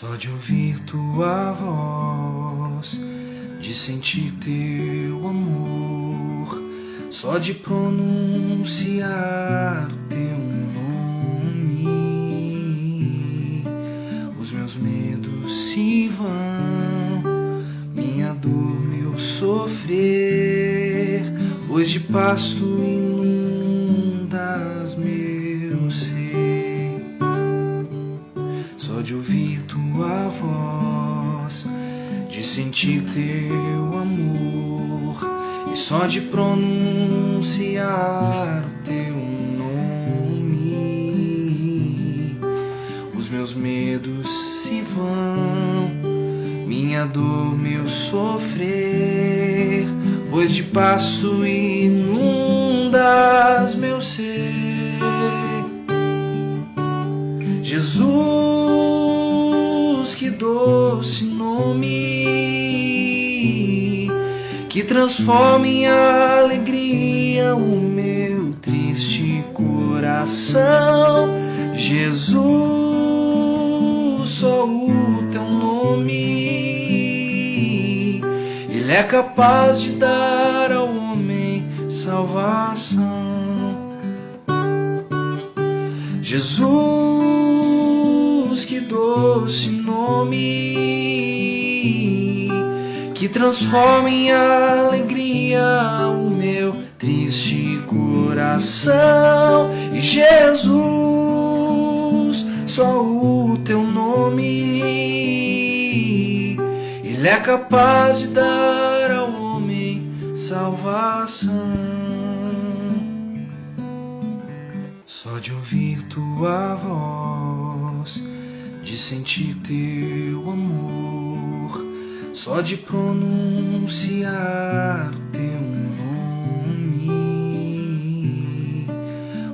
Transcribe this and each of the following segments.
Só de ouvir tua voz, de sentir teu amor, só de pronunciar o teu nome, os meus medos se vão, minha dor, meu sofrer, pois de pasto inundas meu ser. Só de ouvir tua voz, de sentir teu amor, e só de pronunciar o teu nome, os meus medos se vão, minha dor, meu sofrer, pois de pasto inundas meu ser. Jesus, que doce nome, que transforma em alegria o meu triste coração. Jesus, só o teu nome, ele é capaz de dar ao homem salvação. Jesus, que doce nome, que transforma em alegria o meu triste coração. E Jesus, só o teu nome, ele é capaz de dar ao homem salvação. Só de ouvir tua voz, de sentir teu amor, só de pronunciar o teu nome,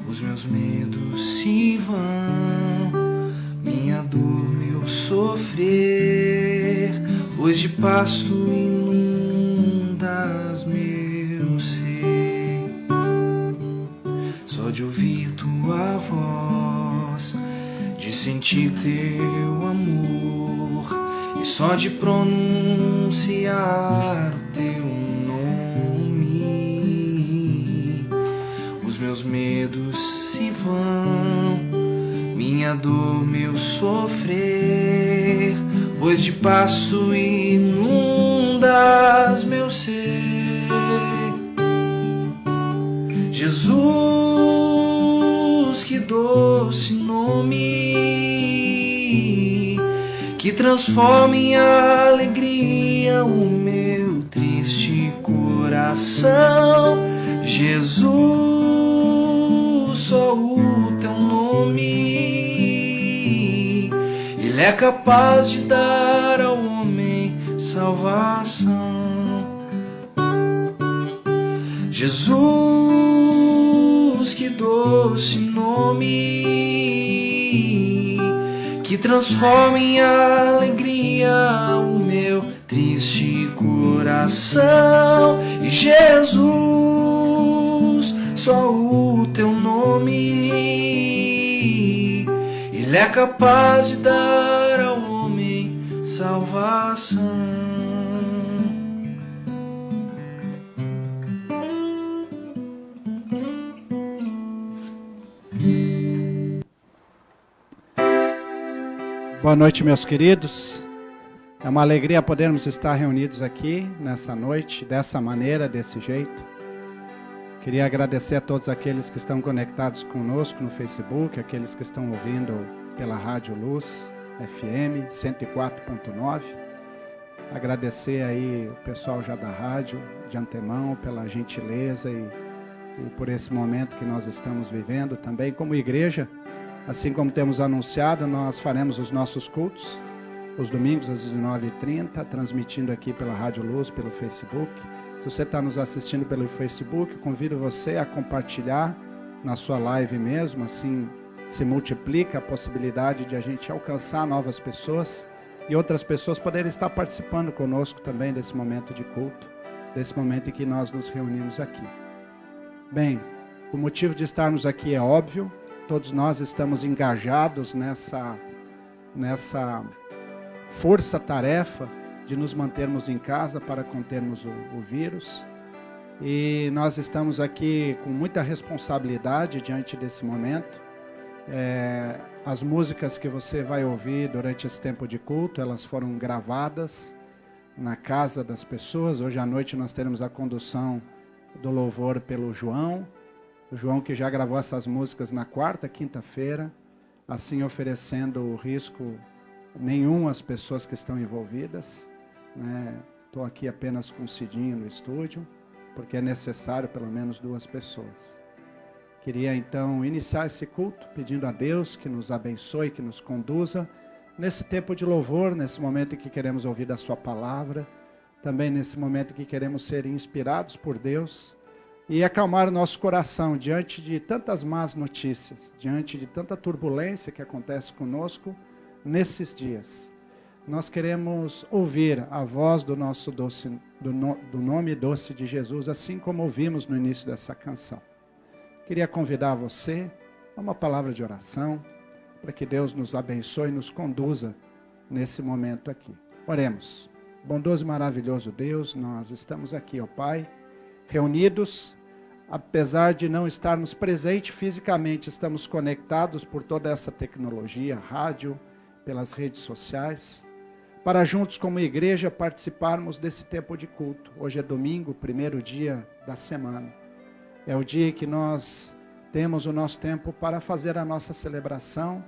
os meus medos se vão, minha dor, meu sofrer, pois de pasto inundas meu ser. Só de ouvir tua voz, de sentir teu amor, e só de pronunciar o teu nome, os meus medos se vão, minha dor, meu sofrer, pois de pasto inundas meu ser. Jesus, que doce nome, que transforma em alegria o meu triste coração. Jesus, só o teu nome, ele é capaz de dar ao homem salvação. Jesus, que doce nome, que transforma em alegria o meu triste coração. E Jesus, só o teu nome, ele é capaz de dar ao homem salvação. Boa noite, meus queridos. É uma alegria podermos estar reunidos aqui nessa noite, dessa maneira, desse jeito. Queria agradecer a todos aqueles que estão conectados conosco no Facebook, aqueles que estão ouvindo pela Rádio Luz FM 104.9. Agradecer aí o pessoal já da rádio, de antemão, pela gentileza e por esse momento que nós estamos vivendo também como igreja. Assim como temos anunciado, nós faremos os nossos cultos, os domingos às 19h30, transmitindo aqui pela Rádio Luz, pelo Facebook. Se você está nos assistindo pelo Facebook, convido você a compartilhar na sua live mesmo, assim se multiplica a possibilidade de a gente alcançar novas pessoas e outras pessoas poderem estar participando conosco também desse momento de culto, desse momento em que nós nos reunimos aqui. Bem, o motivo de estarmos aqui é óbvio. Todos nós estamos engajados nessa força-tarefa de nos mantermos em casa para contermos o vírus. E nós estamos aqui com muita responsabilidade diante desse momento. As músicas que você vai ouvir durante esse tempo de culto, elas foram gravadas na casa das pessoas. Hoje à noite nós teremos a condução do louvor pelo João. O João que já gravou essas músicas na quarta, quinta-feira, assim oferecendo risco nenhum às pessoas que estão envolvidas. Estou aqui apenas com o Cidinho no estúdio, porque é necessário pelo menos 2 pessoas. Queria então iniciar esse culto pedindo a Deus que nos abençoe, que nos conduza nesse tempo de louvor, nesse momento em que queremos ouvir da sua palavra, também nesse momento em que queremos ser inspirados por Deus e acalmar o nosso coração diante de tantas más notícias, diante de tanta turbulência que acontece conosco nesses dias. Nós queremos ouvir a voz do nosso doce, do nome doce de Jesus, assim como ouvimos no início dessa canção. Queria convidar você a uma palavra de oração, para que Deus nos abençoe e nos conduza nesse momento aqui. Oremos. Bondoso e maravilhoso Deus, nós estamos aqui, ó Pai, reunidos, apesar de não estarmos presentes fisicamente, estamos conectados por toda essa tecnologia, rádio, pelas redes sociais, para juntos como igreja participarmos desse tempo de culto. Hoje é domingo, primeiro dia da semana. É o dia que nós temos o nosso tempo para fazer a nossa celebração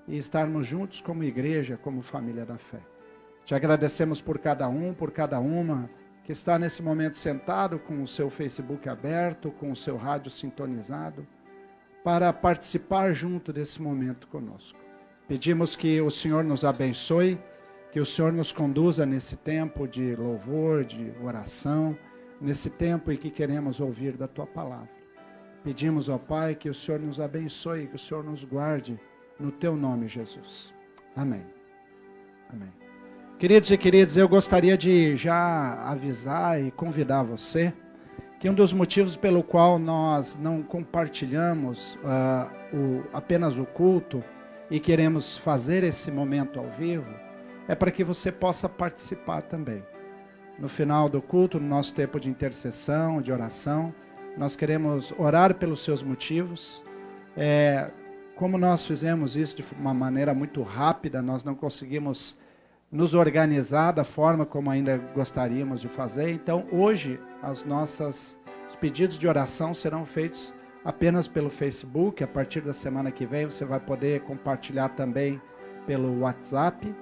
e estarmos juntos como igreja, como família da fé. Te agradecemos por cada um, por cada uma que está nesse momento sentado com o seu Facebook aberto, com o seu rádio sintonizado, para participar junto desse momento conosco. Pedimos que o Senhor nos abençoe, que o Senhor nos conduza nesse tempo de louvor, de oração, nesse tempo em que queremos ouvir da Tua palavra. Pedimos, ó Pai, que o Senhor nos abençoe, que o Senhor nos guarde, no Teu nome, Jesus. Amém. Amém. Queridos e queridas, eu gostaria de já avisar e convidar você que um dos motivos pelo qual nós não compartilhamos apenas o culto e queremos fazer esse momento ao vivo, é para que você possa participar também. No final do culto, no nosso tempo de intercessão, de oração, nós queremos orar pelos seus motivos. Como nós fizemos isso de uma maneira muito rápida, nós não conseguimos nos organizar da forma como ainda gostaríamos de fazer. Então, hoje, os pedidos de oração serão feitos apenas pelo Facebook. A partir da semana que vem, você vai poder compartilhar também pelo WhatsApp.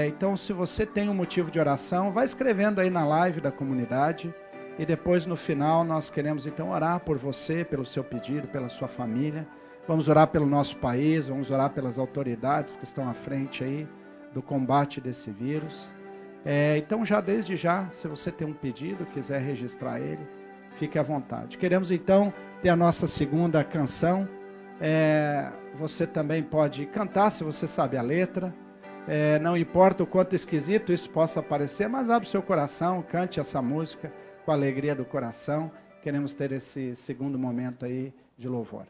Então, se você tem um motivo de oração, vai escrevendo aí na live da comunidade. E depois, no final, nós queremos então orar por você, pelo seu pedido, pela sua família. Vamos orar pelo nosso país, vamos orar pelas autoridades que estão à frente aí do combate desse vírus. Então, desde já, se você tem um pedido, quiser registrar ele, fique à vontade. Queremos então ter a nossa segunda canção. Você também pode cantar, se você sabe a letra. Não importa o quanto esquisito isso possa parecer, mas abre o seu coração, cante essa música com a alegria do coração. Queremos ter esse segundo momento aí de louvor.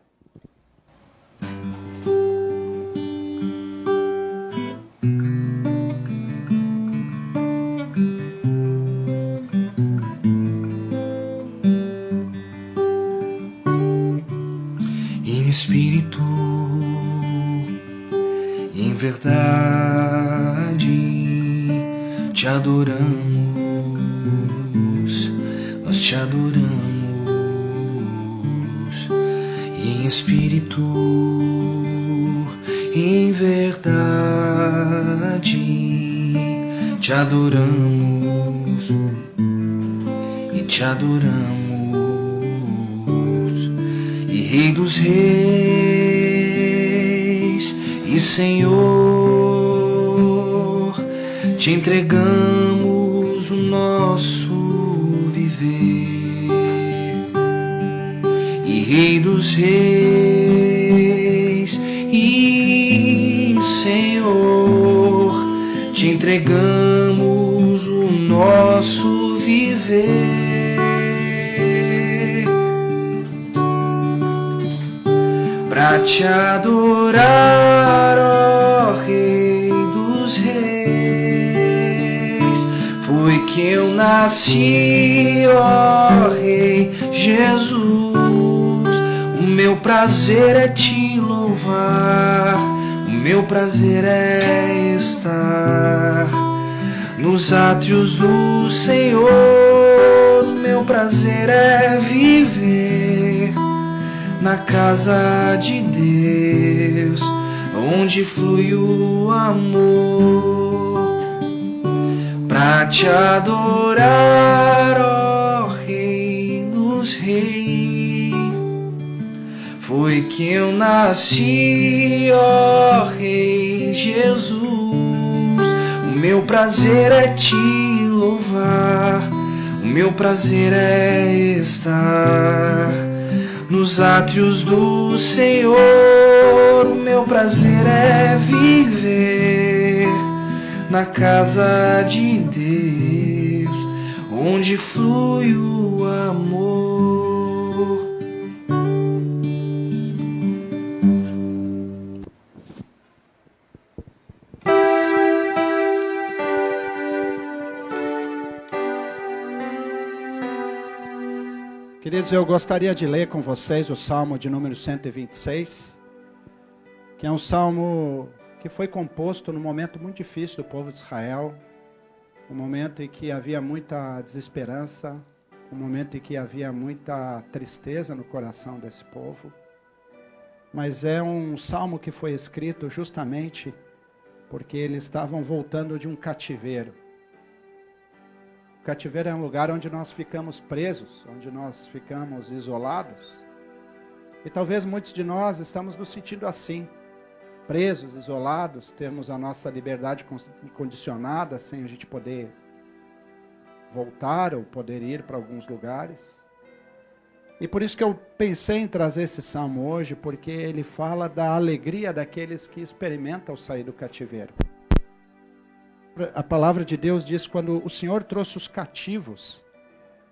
Em espírito e em verdade te adoramos, nós te adoramos. Em espírito e em verdade te adoramos e te adoramos. E Rei dos Reis e Senhor, te entregamos o nosso viver. E Rei dos Reis e Senhor, te entregamos o nosso viver. Pra te adorar, ó Rei dos Reis Foi que eu nasci, ó Rei Jesus. O meu prazer é te louvar, o meu prazer é estar nos átrios do Senhor. O meu prazer é viver na casa de Deus, onde flui o amor, pra te adorar, ó Rei dos Reis. Foi que eu nasci, ó Rei Jesus. O meu prazer é te louvar, o meu prazer é estar nos átrios do Senhor. O meu prazer é viver na casa de Deus, onde flui o amor. Queridos, eu gostaria de ler com vocês o Salmo de número 126, que é um salmo que foi composto num momento muito difícil do povo de Israel, um momento em que havia muita desesperança, um momento em que havia muita tristeza no coração desse povo. Mas é um salmo que foi escrito justamente porque eles estavam voltando de um cativeiro. O cativeiro é um lugar onde nós ficamos presos, onde nós ficamos isolados. E talvez muitos de nós estamos nos sentindo assim, presos, isolados, temos a nossa liberdade condicionada, sem a gente poder voltar ou poder ir para alguns lugares. E por isso que eu pensei em trazer esse salmo hoje, porque ele fala da alegria daqueles que experimentam sair do cativeiro. A palavra de Deus diz que quando o Senhor trouxe os cativos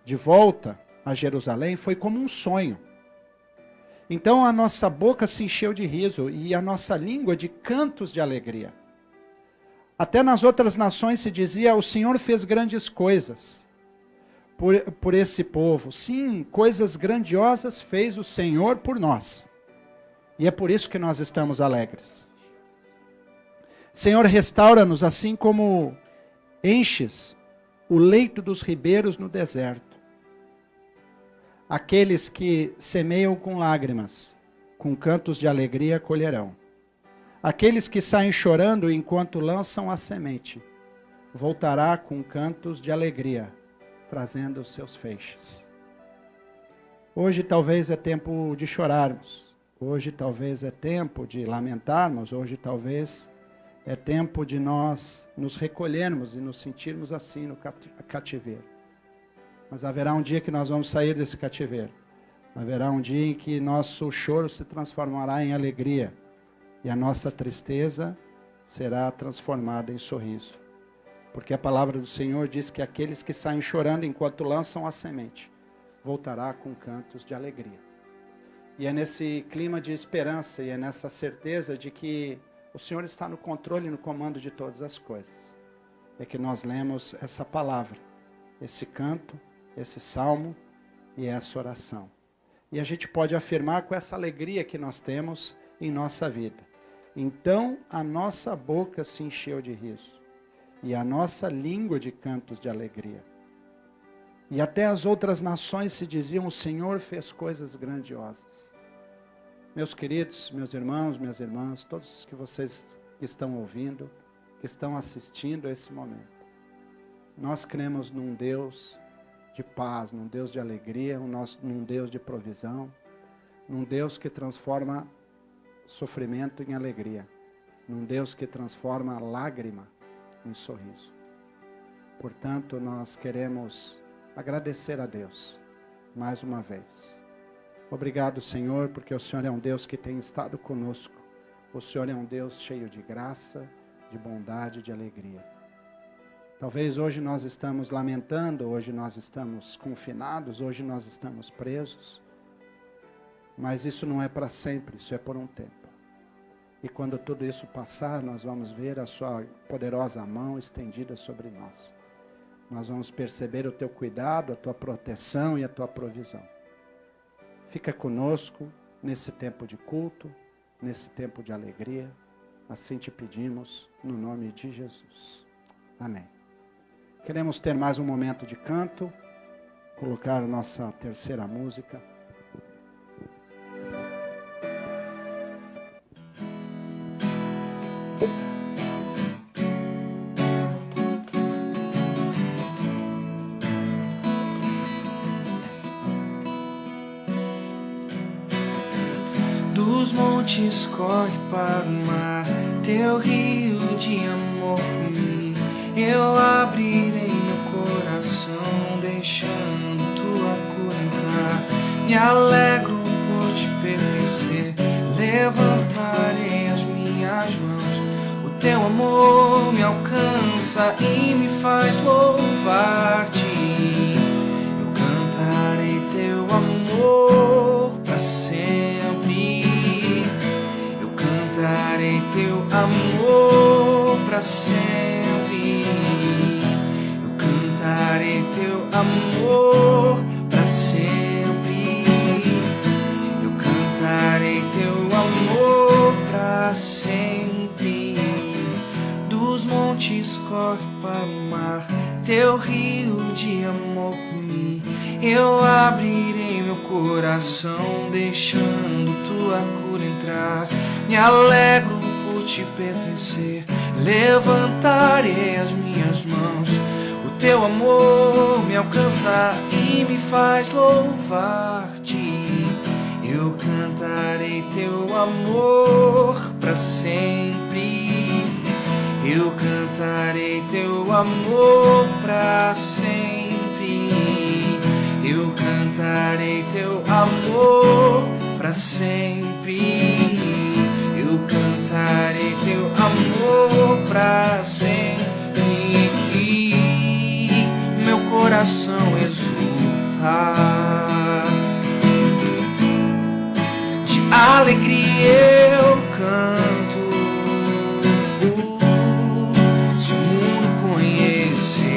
de volta a Jerusalém, foi como um sonho. Então a nossa boca se encheu de riso e a nossa língua de cantos de alegria. Até nas outras nações se dizia: o Senhor fez grandes coisas por esse povo. Sim, coisas grandiosas fez o Senhor por nós. E é por isso que nós estamos alegres. Senhor, restaura-nos assim como enches o leito dos ribeiros no deserto. Aqueles que semeiam com lágrimas, com cantos de alegria colherão. Aqueles que saem chorando enquanto lançam a semente, voltará com cantos de alegria, trazendo os seus feixes. Hoje talvez é tempo de chorarmos, hoje talvez é tempo de lamentarmos, hoje talvez é tempo de nós nos recolhermos e nos sentirmos assim no cativeiro. Mas haverá um dia que nós vamos sair desse cativeiro. Haverá um dia em que nosso choro se transformará em alegria. E a nossa tristeza será transformada em sorriso. Porque a palavra do Senhor diz que aqueles que saem chorando enquanto lançam a semente, voltará com cantos de alegria. E é nesse clima de esperança e é nessa certeza de que o Senhor está no controle e no comando de todas as coisas. É que nós lemos essa palavra, esse canto, esse salmo e essa oração. E a gente pode afirmar com essa alegria que nós temos em nossa vida. Então a nossa boca se encheu de riso e a nossa língua de cantos de alegria. E até as outras nações se diziam: o Senhor fez coisas grandiosas. Meus queridos, meus irmãos, minhas irmãs, todos que vocês que estão ouvindo, que estão assistindo a esse momento, nós cremos num Deus de paz, num Deus de alegria, num Deus de provisão, num Deus que transforma sofrimento em alegria, num Deus que transforma lágrima em sorriso. Portanto, nós queremos agradecer a Deus mais uma vez. Obrigado, Senhor, porque o Senhor é um Deus que tem estado conosco. O Senhor é um Deus cheio de graça, de bondade, de alegria. Talvez hoje nós estamos lamentando, hoje nós estamos confinados, hoje nós estamos presos. Mas isso não é para sempre, isso é por um tempo. E quando tudo isso passar, nós vamos ver a sua poderosa mão estendida sobre nós. Nós vamos perceber o teu cuidado, a tua proteção e a tua provisão. Fica conosco nesse tempo de culto, nesse tempo de alegria. Assim te pedimos, no nome de Jesus. Amém. Queremos ter mais um momento de canto, colocar a nossa terceira música. Dos montes corre para o mar, teu rio de amor por mim. Eu abrirei meu coração, deixando tua cura entrar. Me alegro por te pertencer, levantarei as minhas mãos. O teu amor me alcança e me faz louvar-te. Eu cantarei teu amor para sempre. Eu cantarei teu amor para sempre. Eu cantarei teu amor para sempre. Eu cantarei teu amor para sempre. Dos montes corre para o mar, teu rio de amor por mim. Eu abrirei meu coração, deixando tua cura entrar. Me alegro por te pertencer, levantarei as minhas mãos. O teu amor me alcança e me faz louvar-te. Eu cantarei teu amor para sempre. Eu cantarei teu amor para sempre. Eu cantarei teu amor para sempre. Eu cantarei teu amor para sempre. Meu coração exulta, de alegria eu canto. Se o mundo conhecerá-te,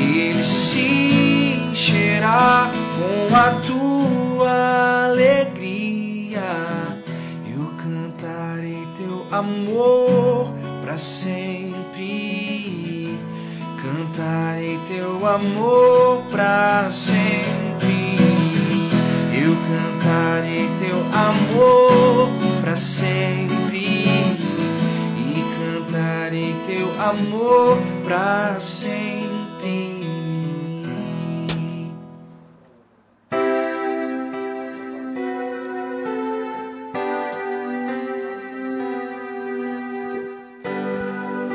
ele se encherá com a tua alegria. Eu cantarei teu amor para sempre. Cantarei teu amor para sempre. Eu cantarei teu amor para sempre. E cantarei teu amor para sempre.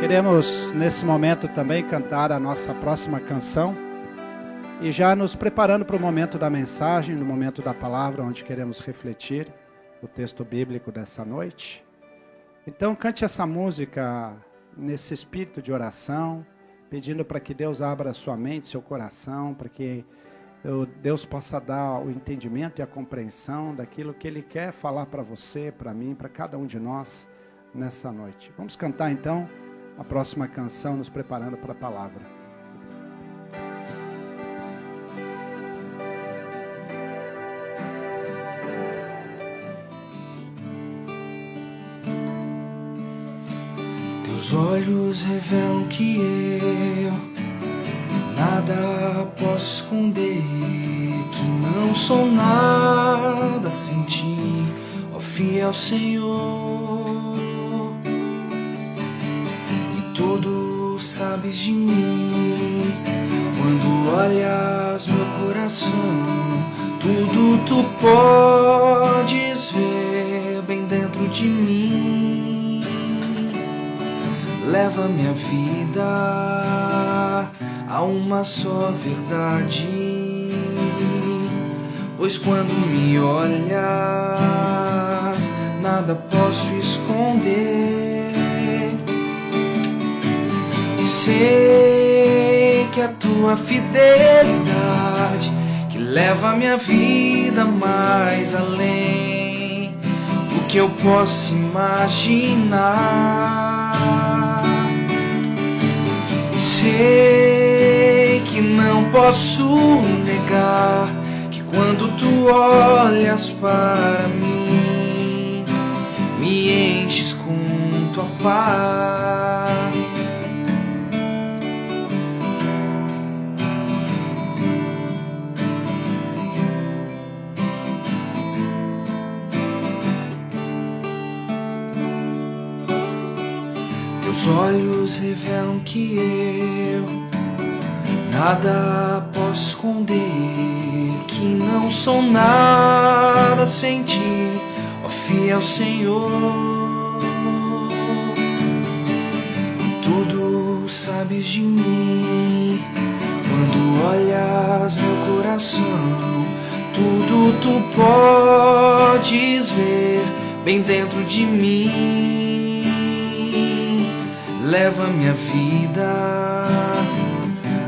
Queremos nesse momento também cantar a nossa próxima canção e já nos preparando para o momento da mensagem, no momento da palavra, onde queremos refletir o texto bíblico dessa noite. Então cante essa música nesse espírito de oração, pedindo para que Deus abra sua mente, seu coração, para que Deus possa dar o entendimento e a compreensão daquilo que Ele quer falar para você, para mim, para cada um de nós nessa noite. Vamos cantar então a próxima canção, nos preparando para a palavra. Teus olhos revelam que eu nada posso esconder, que não sou nada sem ti, ó fiel Senhor. Tudo sabes de mim, quando olhas meu coração, tudo tu podes ver bem dentro de mim. Leva minha vida a uma só verdade, pois quando me olhas, nada posso esconder. Sei que a tua fidelidade que leva a minha vida mais além. Tu que eu possa imaginar. Sei que não posso negar que quando tu olhas para mim, me enches com tua paz. Teus olhos revelam que eu nada posso esconder, que não sou nada sem ti, ó fiel Senhor. Tudo sabes de mim, quando olhas meu coração, tudo tu podes ver bem dentro de mim. Leva minha vida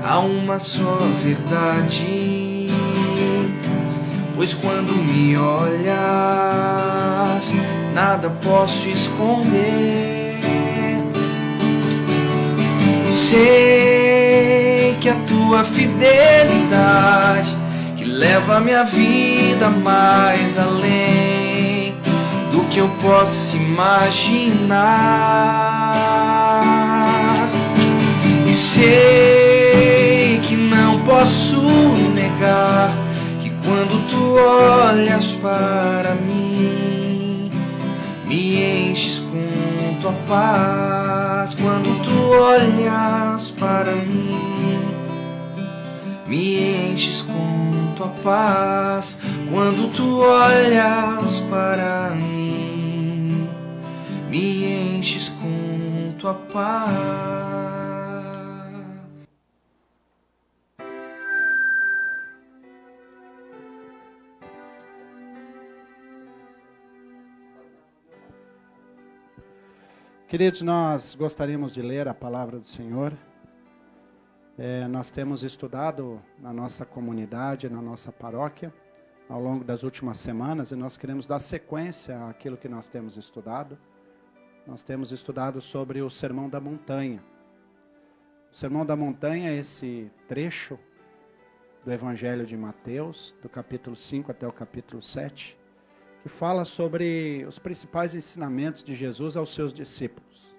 a uma só verdade, pois quando me olhas, nada posso esconder. Sei que a tua fidelidade que leva minha vida mais além do que eu posso imaginar. E sei que não posso negar que quando tu olhas para mim, me enches com tua paz. Quando tu olhas para mim, me enches com tua paz. Quando tu olhas para mim, me enches com tua paz. Queridos, nós gostaríamos de ler a palavra do Senhor. Nós temos estudado na nossa comunidade, na nossa paróquia, ao longo das últimas semanas, e nós queremos dar sequência àquilo que nós temos estudado. Nós temos estudado sobre o Sermão da Montanha. O Sermão da Montanha é esse trecho do Evangelho de Mateus, do capítulo 5 até o capítulo 7, que fala sobre os principais ensinamentos de Jesus aos seus discípulos.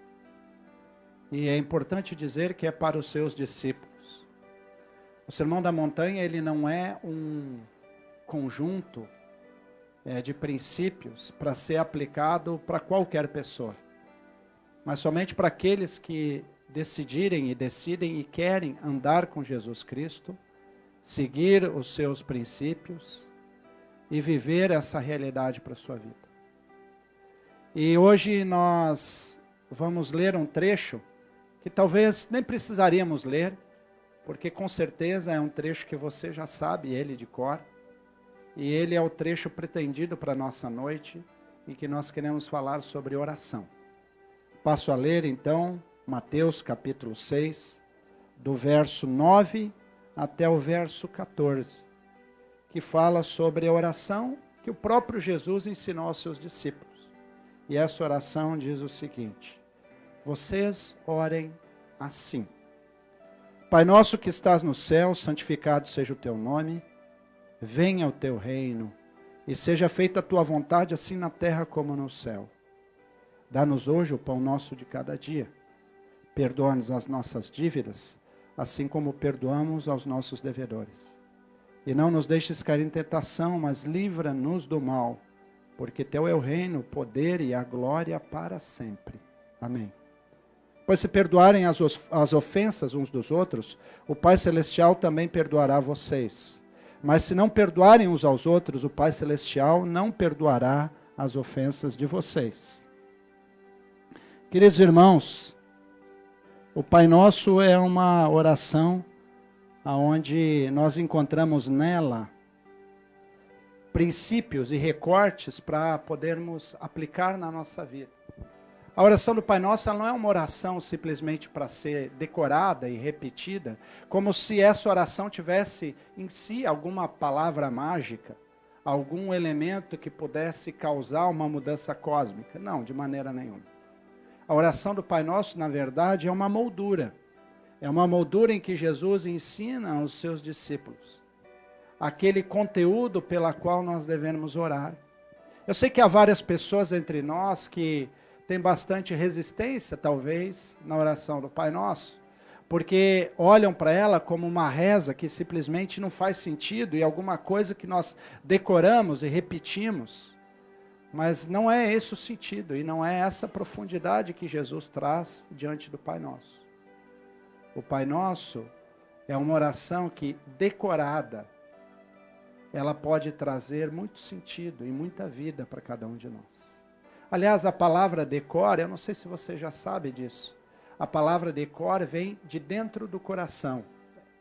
E é importante dizer que é para os seus discípulos. O Sermão da Montanha, ele não é um conjunto de princípios para ser aplicado para qualquer pessoa, mas somente para aqueles que decidem e querem andar com Jesus Cristo, seguir os seus princípios e viver essa realidade para a sua vida. E hoje nós vamos ler um trecho que talvez nem precisaríamos ler, porque com certeza é um trecho que você já sabe ele de cor, e ele é o trecho pretendido para a nossa noite, em que nós queremos falar sobre oração. Passo a ler então Mateus capítulo 6, do verso 9 até o verso 14, que fala sobre a oração que o próprio Jesus ensinou aos seus discípulos. E essa oração diz o seguinte: vocês orem assim: Pai nosso que estás no céu, santificado seja o teu nome, venha o teu reino, e seja feita a tua vontade, assim na terra como no céu. Dá-nos hoje o pão nosso de cada dia. Perdoa-nos as nossas dívidas, assim como perdoamos aos nossos devedores. E não nos deixes cair em tentação, mas livra-nos do mal, porque teu é o reino, o poder e a glória para sempre. Amém. Pois se perdoarem as ofensas uns dos outros, o Pai Celestial também perdoará vocês. Mas se não perdoarem uns aos outros, o Pai Celestial não perdoará as ofensas de vocês. Queridos irmãos, o Pai Nosso é uma oração onde nós encontramos nela princípios e recortes para podermos aplicar na nossa vida. A oração do Pai Nosso, ela não é uma oração simplesmente para ser decorada e repetida, como se essa oração tivesse em si alguma palavra mágica, algum elemento que pudesse causar uma mudança cósmica. Não, de maneira nenhuma. A oração do Pai Nosso, na verdade, é uma moldura. É uma moldura em que Jesus ensina aos seus discípulos aquele conteúdo pela qual nós devemos orar. Eu sei que há várias pessoas entre nós que têm bastante resistência, talvez, na oração do Pai Nosso, porque olham para ela como uma reza que simplesmente não faz sentido e alguma coisa que nós decoramos e repetimos. Mas não é esse o sentido e não é essa profundidade que Jesus traz diante do Pai Nosso. O Pai Nosso é uma oração que, decorada, ela pode trazer muito sentido e muita vida para cada um de nós. Aliás, a palavra decor, eu não sei se você já sabe disso, a palavra decor vem de dentro do coração.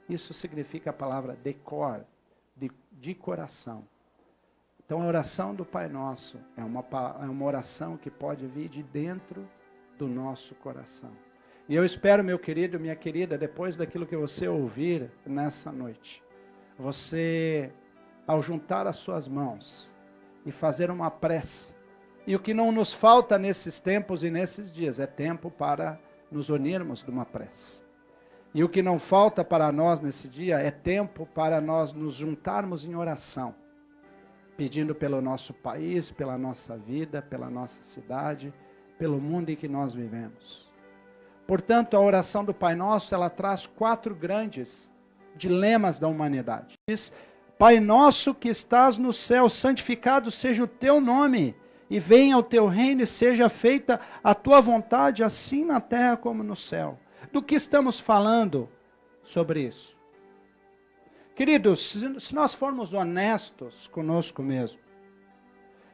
Isso significa a palavra decor, de coração. Então a oração do Pai Nosso é uma oração que pode vir de dentro do nosso coração. E eu espero, meu querido, minha querida, depois daquilo que você ouvir nessa noite, você, ao juntar as suas mãos e fazer uma prece, e o que não nos falta nesses tempos e nesses dias é tempo para nos unirmos numa prece. E o que não falta para nós nesse dia é tempo para nós nos juntarmos em oração, pedindo pelo nosso país, pela nossa vida, pela nossa cidade, pelo mundo em que nós vivemos. Portanto, a oração do Pai Nosso, ela traz 4 grandes dilemas da humanidade. Diz: Pai nosso que estás no céu, santificado seja o teu nome, e venha o teu reino e seja feita a tua vontade, assim na terra como no céu. Do que estamos falando sobre isso? Queridos, se nós formos honestos conosco mesmo,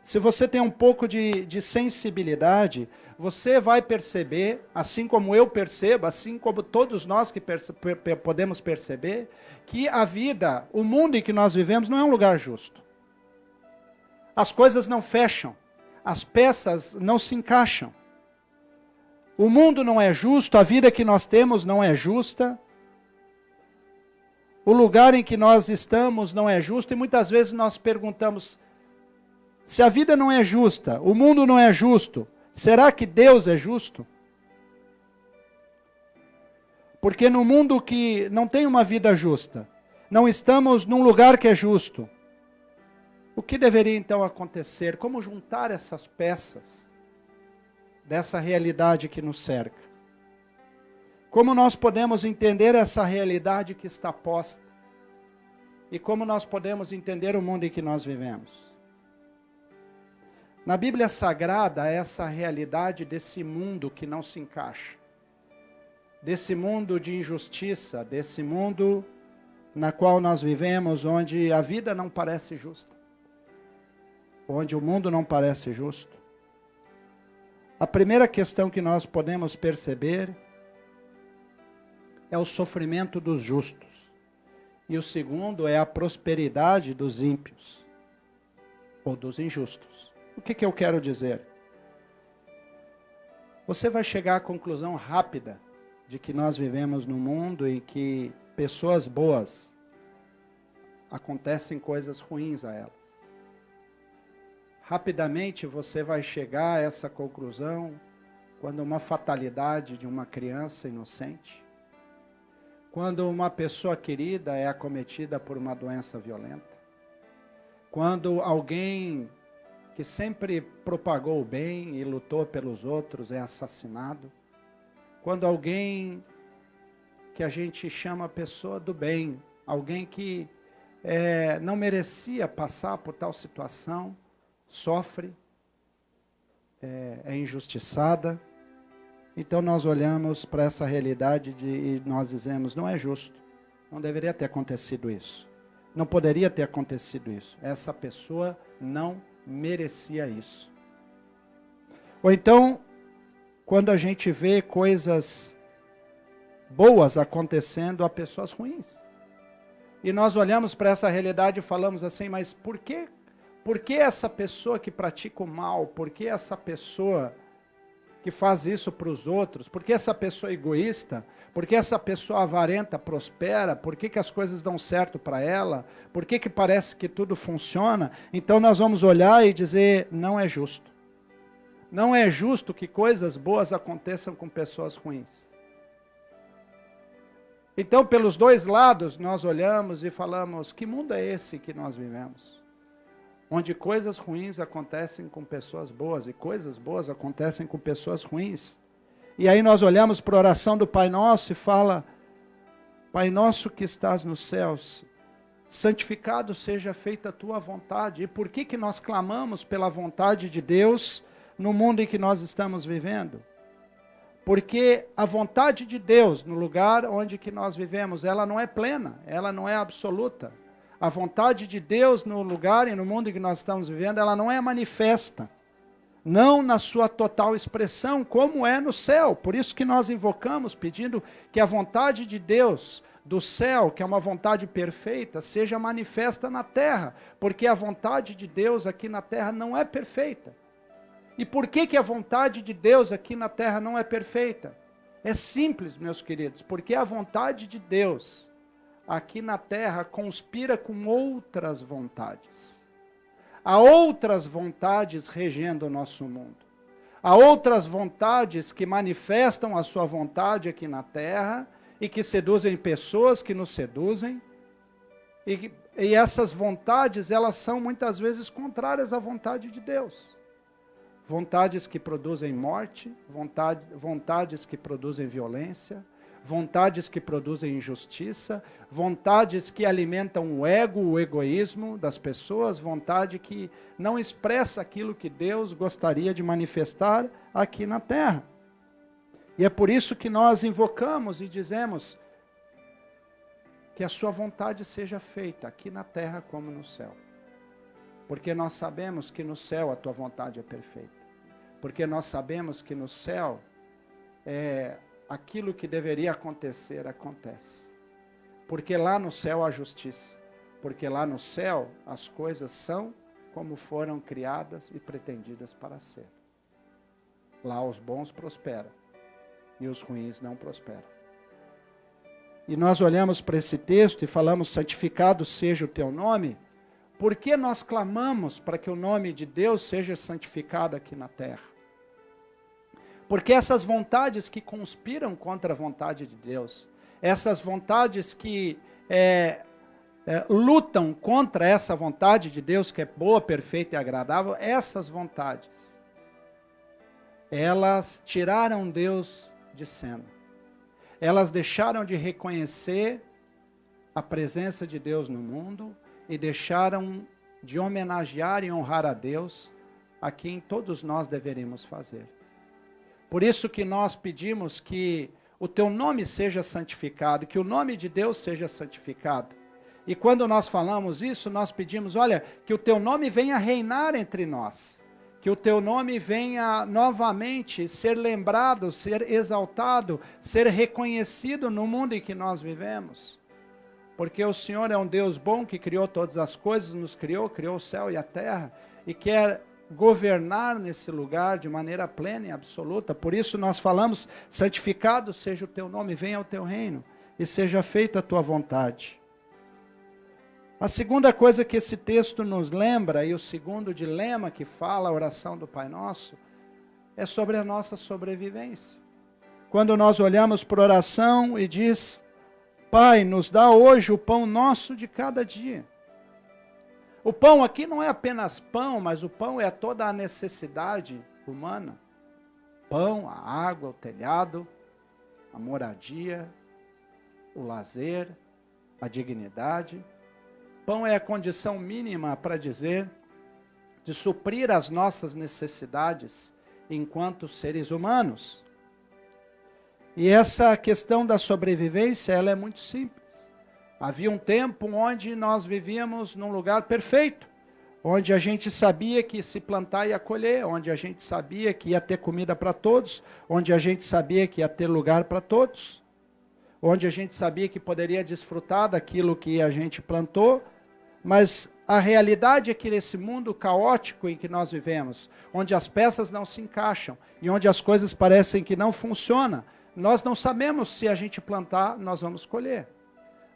se você tem um pouco de sensibilidade, você vai perceber, assim como eu percebo, assim como todos nós que podemos perceber, que a vida, o mundo em que nós vivemos não é um lugar justo. As coisas não fecham, as peças não se encaixam. O mundo não é justo, a vida que nós temos não é justa. O lugar em que nós estamos não é justo, e muitas vezes nós perguntamos: se a vida não é justa, o mundo não é justo, será que Deus é justo? Porque no mundo que não tem uma vida justa, não estamos num lugar que é justo. O que deveria então acontecer? Como juntar essas peças dessa realidade que nos cerca? Como nós podemos entender essa realidade que está posta? E como nós podemos entender o mundo em que nós vivemos? Na Bíblia Sagrada, essa realidade desse mundo que não se encaixa, desse mundo de injustiça, desse mundo na qual nós vivemos, onde a vida não parece justa, onde o mundo não parece justo. A primeira questão que nós podemos perceber é o sofrimento dos justos. E o segundo é a prosperidade dos ímpios, ou dos injustos. O que eu quero dizer? Você vai chegar à conclusão rápida de que nós vivemos num mundo em que pessoas boas, acontecem coisas ruins a elas. Rapidamente você vai chegar a essa conclusão quando uma fatalidade de uma criança inocente, quando uma pessoa querida é acometida por uma doença violenta, quando alguém que sempre propagou o bem e lutou pelos outros é assassinado, quando alguém que a gente chama pessoa do bem, alguém que não merecia passar por tal situação, sofre, é injustiçada. Então nós olhamos para essa realidade e nós dizemos: não é justo, não deveria ter acontecido isso, não poderia ter acontecido isso, essa pessoa não merecia isso. Ou então, quando a gente vê coisas boas acontecendo a pessoas ruins, e nós olhamos para essa realidade e falamos assim: mas por que essa pessoa que pratica o mal, por que essa pessoa que faz isso para os outros? Por que essa pessoa é egoísta? Por que essa pessoa avarenta prospera? Por que as coisas dão certo para ela? Por que parece que tudo funciona? Então nós vamos olhar e dizer, não é justo. Não é justo que coisas boas aconteçam com pessoas ruins. Então, pelos dois lados, nós olhamos e falamos, que mundo é esse que nós vivemos? Onde coisas ruins acontecem com pessoas boas e coisas boas acontecem com pessoas ruins. E aí nós olhamos para a oração do Pai Nosso e fala, Pai Nosso que estás nos céus, santificado seja feita a tua vontade. E por que nós clamamos pela vontade de Deus no mundo em que nós estamos vivendo? Porque a vontade de Deus no lugar onde que nós vivemos, ela não é plena, ela não é absoluta. A vontade de Deus no lugar e no mundo em que nós estamos vivendo, ela não é manifesta. Não na sua total expressão, como é no céu. Por isso que nós invocamos, pedindo que a vontade de Deus do céu, que é uma vontade perfeita, seja manifesta na terra. Porque a vontade de Deus aqui na terra não é perfeita. E por que a vontade de Deus aqui na terra não é perfeita? É simples, meus queridos, porque a vontade de Deus aqui na terra conspira com outras vontades. Há outras vontades regendo o nosso mundo. Há outras vontades que manifestam a sua vontade aqui na terra e que seduzem pessoas que nos seduzem. E essas vontades, elas são muitas vezes contrárias à vontade de Deus. Vontades que produzem morte, vontades que produzem violência, vontades que produzem injustiça, vontades que alimentam o ego, o egoísmo das pessoas, vontade que não expressa aquilo que Deus gostaria de manifestar aqui na terra. E é por isso que nós invocamos e dizemos que a sua vontade seja feita aqui na terra como no céu. Porque nós sabemos que no céu a tua vontade é perfeita. Porque nós sabemos que no céu aquilo que deveria acontecer, acontece. Porque lá no céu há justiça. Porque lá no céu as coisas são como foram criadas e pretendidas para ser. Lá os bons prosperam e os ruins não prosperam. E nós olhamos para esse texto e falamos, santificado seja o teu nome. Por que nós clamamos para que o nome de Deus seja santificado aqui na terra? Porque essas vontades que conspiram contra a vontade de Deus, essas vontades que lutam contra essa vontade de Deus, que é boa, perfeita e agradável, essas vontades, elas tiraram Deus de cena. Elas deixaram de reconhecer a presença de Deus no mundo e deixaram de homenagear e honrar a Deus, a quem todos nós deveríamos fazer. Por isso que nós pedimos que o teu nome seja santificado, que o nome de Deus seja santificado. E quando nós falamos isso, nós pedimos, olha, que o teu nome venha reinar entre nós. Que o teu nome venha novamente ser lembrado, ser exaltado, ser reconhecido no mundo em que nós vivemos. Porque o Senhor é um Deus bom que criou todas as coisas, nos criou o céu e a terra, e quer governar nesse lugar de maneira plena e absoluta. Por isso nós falamos, santificado seja o teu nome, venha o teu reino, e seja feita a tua vontade. A segunda coisa que esse texto nos lembra, e o segundo dilema que fala a oração do Pai Nosso, é sobre a nossa sobrevivência. Quando nós olhamos para a oração e diz, Pai, nos dá hoje o pão nosso de cada dia. O pão aqui não é apenas pão, mas o pão é toda a necessidade humana. Pão, a água, o telhado, a moradia, o lazer, a dignidade. Pão é a condição mínima para dizer, de suprir as nossas necessidades enquanto seres humanos. E essa questão da sobrevivência, ela é muito simples. Havia um tempo onde nós vivíamos num lugar perfeito, onde a gente sabia que se plantar ia colher, onde a gente sabia que ia ter comida para todos, onde a gente sabia que ia ter lugar para todos, onde a gente sabia que poderia desfrutar daquilo que a gente plantou. Mas a realidade é que nesse mundo caótico em que nós vivemos, onde as peças não se encaixam e onde as coisas parecem que não funcionam, nós não sabemos se a gente plantar, nós vamos colher.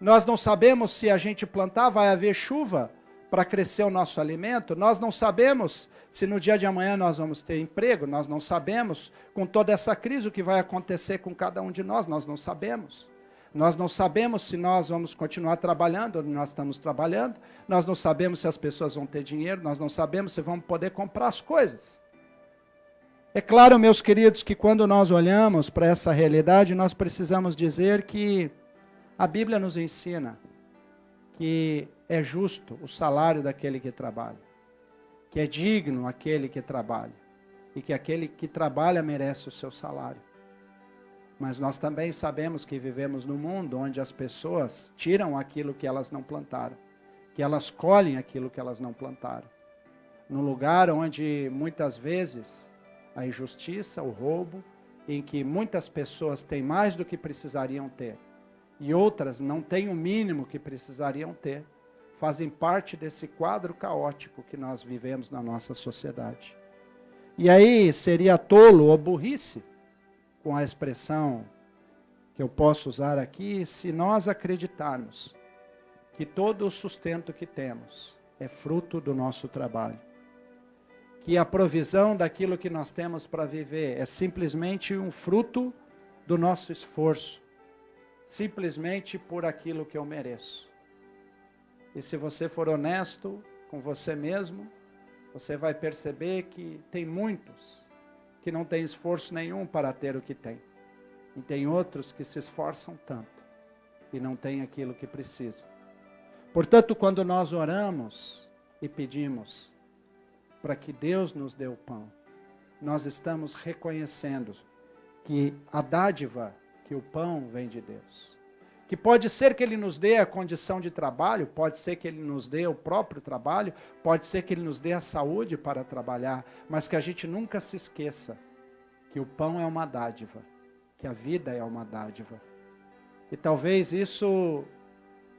Nós não sabemos se a gente plantar, vai haver chuva para crescer o nosso alimento. Nós não sabemos se no dia de amanhã nós vamos ter emprego. Nós não sabemos, com toda essa crise, o que vai acontecer com cada um de nós. Nós não sabemos. Nós não sabemos se nós vamos continuar trabalhando onde nós estamos trabalhando. Nós não sabemos se as pessoas vão ter dinheiro. Nós não sabemos se vamos poder comprar as coisas. É claro, meus queridos, que quando nós olhamos para essa realidade, nós precisamos dizer que a Bíblia nos ensina que é justo o salário daquele que trabalha, que é digno aquele que trabalha, e que aquele que trabalha merece o seu salário. Mas nós também sabemos que vivemos num mundo onde as pessoas tiram aquilo que elas não plantaram, que elas colhem aquilo que elas não plantaram. Num lugar onde muitas vezes a injustiça, o roubo, em que muitas pessoas têm mais do que precisariam ter, e outras não têm o mínimo que precisariam ter, fazem parte desse quadro caótico que nós vivemos na nossa sociedade. E aí seria tolo ou burrice, com a expressão que eu posso usar aqui, se nós acreditarmos que todo o sustento que temos é fruto do nosso trabalho, que a provisão daquilo que nós temos para viver é simplesmente um fruto do nosso esforço, simplesmente por aquilo que eu mereço. E se você for honesto com você mesmo, você vai perceber que tem muitos que não têm esforço nenhum para ter o que tem. E tem outros que se esforçam tanto e não têm aquilo que precisa. Portanto, quando nós oramos e pedimos para que Deus nos dê o pão, nós estamos reconhecendo que a dádiva, que o pão vem de Deus. Que pode ser que Ele nos dê a condição de trabalho, pode ser que Ele nos dê o próprio trabalho, pode ser que Ele nos dê a saúde para trabalhar, mas que a gente nunca se esqueça que o pão é uma dádiva, que a vida é uma dádiva. E talvez isso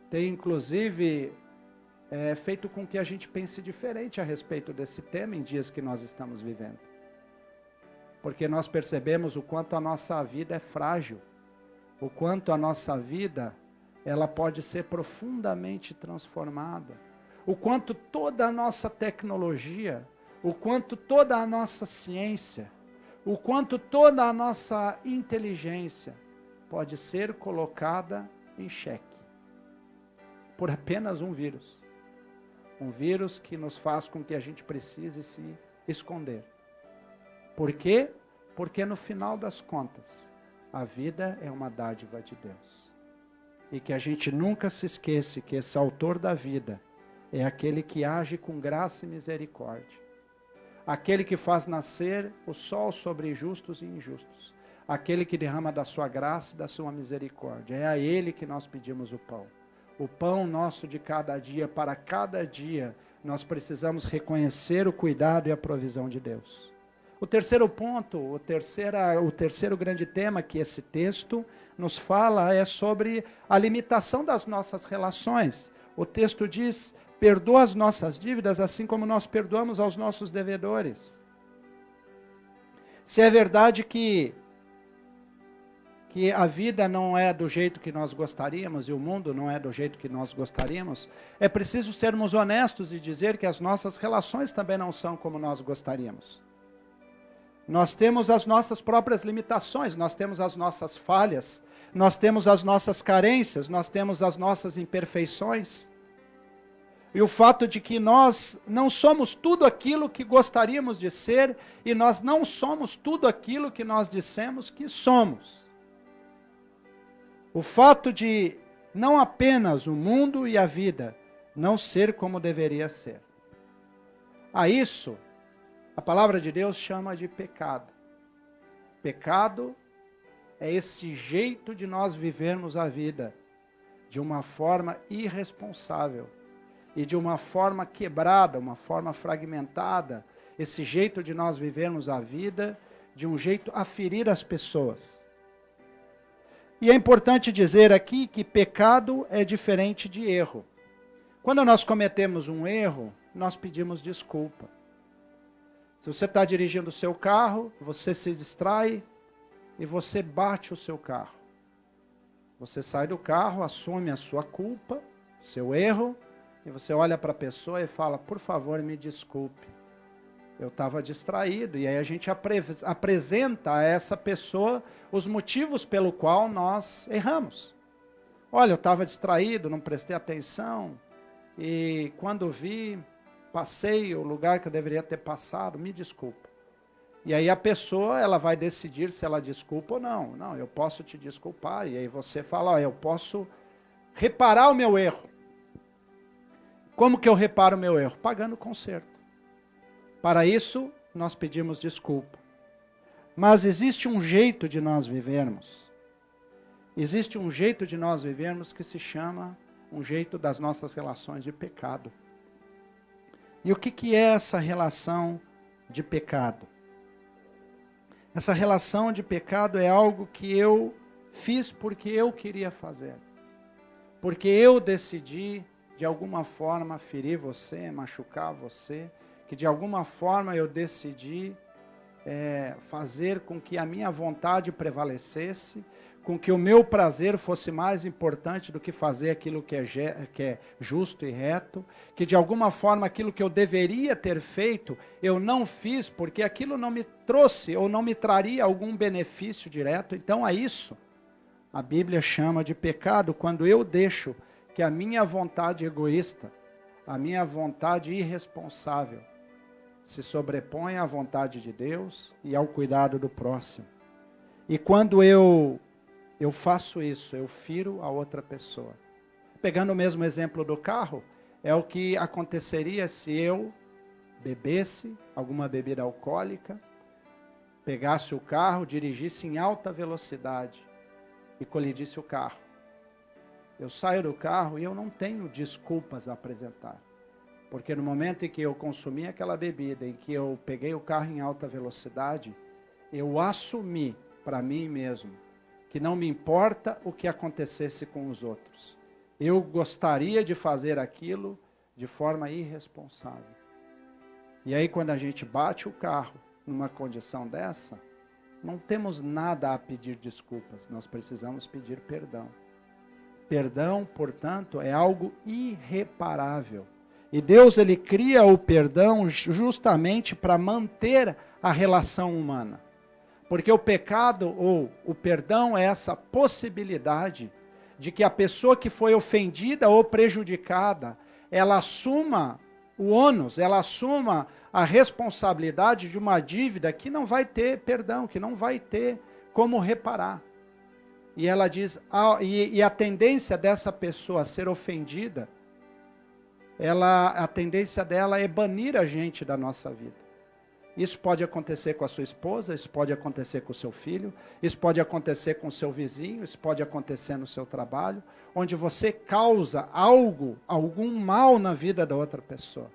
tenha inclusive feito com que a gente pense diferente a respeito desse tema em dias que nós estamos vivendo. Porque nós percebemos o quanto a nossa vida é frágil, o quanto a nossa vida ela pode ser profundamente transformada, o quanto toda a nossa tecnologia, o quanto toda a nossa ciência, o quanto toda a nossa inteligência pode ser colocada em xeque por apenas um vírus. Um vírus que nos faz com que a gente precise se esconder. Por quê? Porque no final das contas, a vida é uma dádiva de Deus. E que a gente nunca se esqueça que esse autor da vida é aquele que age com graça e misericórdia. Aquele que faz nascer o sol sobre justos e injustos. Aquele que derrama da sua graça e da sua misericórdia. É a Ele que nós pedimos o pão. O pão nosso de cada dia, para cada dia, nós precisamos reconhecer o cuidado e a provisão de Deus. O terceiro ponto, o terceiro grande tema que esse texto nos fala é sobre a limitação das nossas relações. O texto diz: perdoa as nossas dívidas assim como nós perdoamos aos nossos devedores. Se é verdade que a vida não é do jeito que nós gostaríamos e o mundo não é do jeito que nós gostaríamos, é preciso sermos honestos e dizer que as nossas relações também não são como nós gostaríamos. Nós temos as nossas próprias limitações, nós temos as nossas falhas, nós temos as nossas carências, nós temos as nossas imperfeições. E o fato de que nós não somos tudo aquilo que gostaríamos de ser e nós não somos tudo aquilo que nós dissemos que somos. O fato de não apenas o mundo e a vida não ser como deveria ser. A isso, a palavra de Deus chama de pecado. Pecado é esse jeito de nós vivermos a vida de uma forma irresponsável e de uma forma quebrada, uma forma fragmentada, esse jeito de nós vivermos a vida de um jeito a ferir as pessoas. E é importante dizer aqui que pecado é diferente de erro. Quando nós cometemos um erro, nós pedimos desculpa. Se você está dirigindo o seu carro, você se distrai e você bate o seu carro. Você sai do carro, assume a sua culpa, seu erro, e você olha para a pessoa e fala, por favor, me desculpe. Eu estava distraído. E aí a gente apresenta a essa pessoa os motivos pelo qual nós erramos. Olha, eu estava distraído, não prestei atenção, e quando vi, passei o lugar que eu deveria ter passado, me desculpa. E aí a pessoa, ela vai decidir se ela desculpa ou não. Não, eu posso te desculpar. E aí você fala, ó, eu posso reparar o meu erro. Como que eu reparo o meu erro? Pagando o conserto. Para isso, nós pedimos desculpa. Mas existe um jeito de nós vivermos. Existe um jeito de nós vivermos que se chama um jeito das nossas relações de pecado. E o que é essa relação de pecado? Essa relação de pecado é algo que eu fiz porque eu queria fazer. Porque eu decidi, de alguma forma, ferir você, machucar você. Que de alguma forma eu decidi fazer com que a minha vontade prevalecesse, com que o meu prazer fosse mais importante do que fazer aquilo que é justo e reto, que de alguma forma aquilo que eu deveria ter feito, eu não fiz, porque aquilo não me trouxe ou não me traria algum benefício direto. Então a isso a Bíblia chama de pecado, quando eu deixo que a minha vontade egoísta, a minha vontade irresponsável, se sobrepõe à vontade de Deus e ao cuidado do próximo. E quando eu faço isso, eu firo a outra pessoa. Pegando o mesmo exemplo do carro, é o que aconteceria se eu bebesse alguma bebida alcoólica, pegasse o carro, dirigisse em alta velocidade e colidisse o carro. Eu saio do carro e eu não tenho desculpas a apresentar. Porque no momento em que eu consumi aquela bebida, em que eu peguei o carro em alta velocidade, eu assumi para mim mesmo que não me importa o que acontecesse com os outros. Eu gostaria de fazer aquilo de forma irresponsável. E aí quando a gente bate o carro numa condição dessa, não temos nada a pedir desculpas, nós precisamos pedir perdão. Perdão, portanto, é algo irreparável. E Deus, ele cria o perdão justamente para manter a relação humana. Porque o pecado ou o perdão é essa possibilidade de que a pessoa que foi ofendida ou prejudicada, ela assuma o ônus, ela assuma a responsabilidade de uma dívida que não vai ter perdão, que não vai ter como reparar. E ela diz, e a tendência dessa pessoa a ser ofendida, a tendência dela é banir a gente da nossa vida. Isso pode acontecer com a sua esposa, isso pode acontecer com o seu filho, isso pode acontecer com o seu vizinho, isso pode acontecer no seu trabalho, onde você causa algum mal na vida da outra pessoa,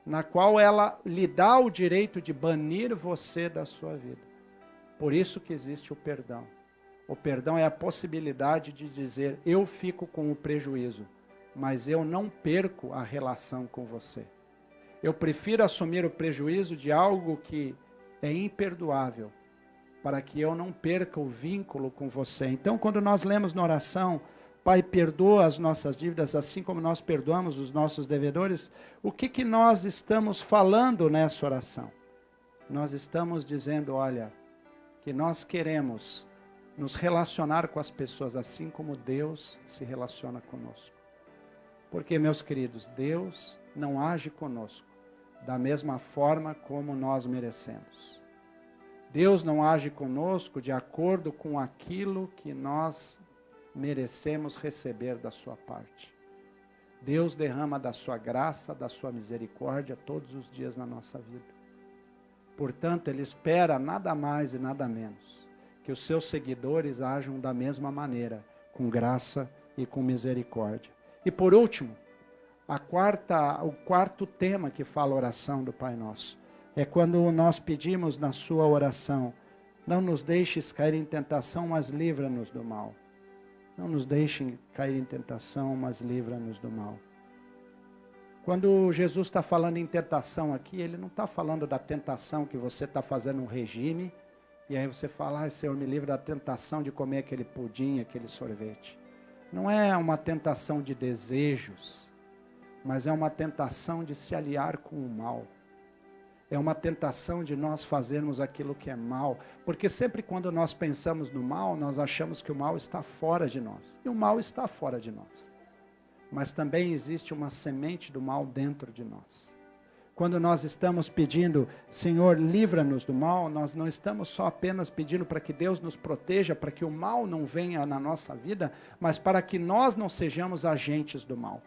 na qual ela lhe dá o direito de banir você da sua vida. Por isso que existe o perdão. O perdão é a possibilidade de dizer, eu fico com o prejuízo, mas eu não perco a relação com você. Eu prefiro assumir o prejuízo de algo que é imperdoável, para que eu não perca o vínculo com você. Então, quando nós lemos na oração, Pai, perdoa as nossas dívidas, assim como nós perdoamos os nossos devedores, o que nós estamos falando nessa oração? Nós estamos dizendo, olha, que nós queremos nos relacionar com as pessoas assim como Deus se relaciona conosco. Porque, meus queridos, Deus não age conosco da mesma forma como nós merecemos. Deus não age conosco de acordo com aquilo que nós merecemos receber da sua parte. Deus derrama da sua graça, da sua misericórdia todos os dias na nossa vida. Portanto, Ele espera nada mais e nada menos que os seus seguidores ajam da mesma maneira, com graça e com misericórdia. E por último, o quarto tema que fala a oração do Pai Nosso, é quando nós pedimos na sua oração, não nos deixes cair em tentação, mas livra-nos do mal. Não nos deixem cair em tentação, mas livra-nos do mal. Quando Jesus está falando em tentação aqui, ele não está falando da tentação que você está fazendo um regime, e aí você fala, ai, Senhor, me livre da tentação de comer aquele pudim, aquele sorvete. Não é uma tentação de desejos, mas é uma tentação de se aliar com o mal. É uma tentação de nós fazermos aquilo que é mal, porque sempre quando nós pensamos no mal, nós achamos que o mal está fora de nós, e o mal está fora de nós. Mas também existe uma semente do mal dentro de nós. Quando nós estamos pedindo, Senhor, livra-nos do mal, nós não estamos só apenas pedindo para que Deus nos proteja, para que o mal não venha na nossa vida, mas para que nós não sejamos agentes do mal.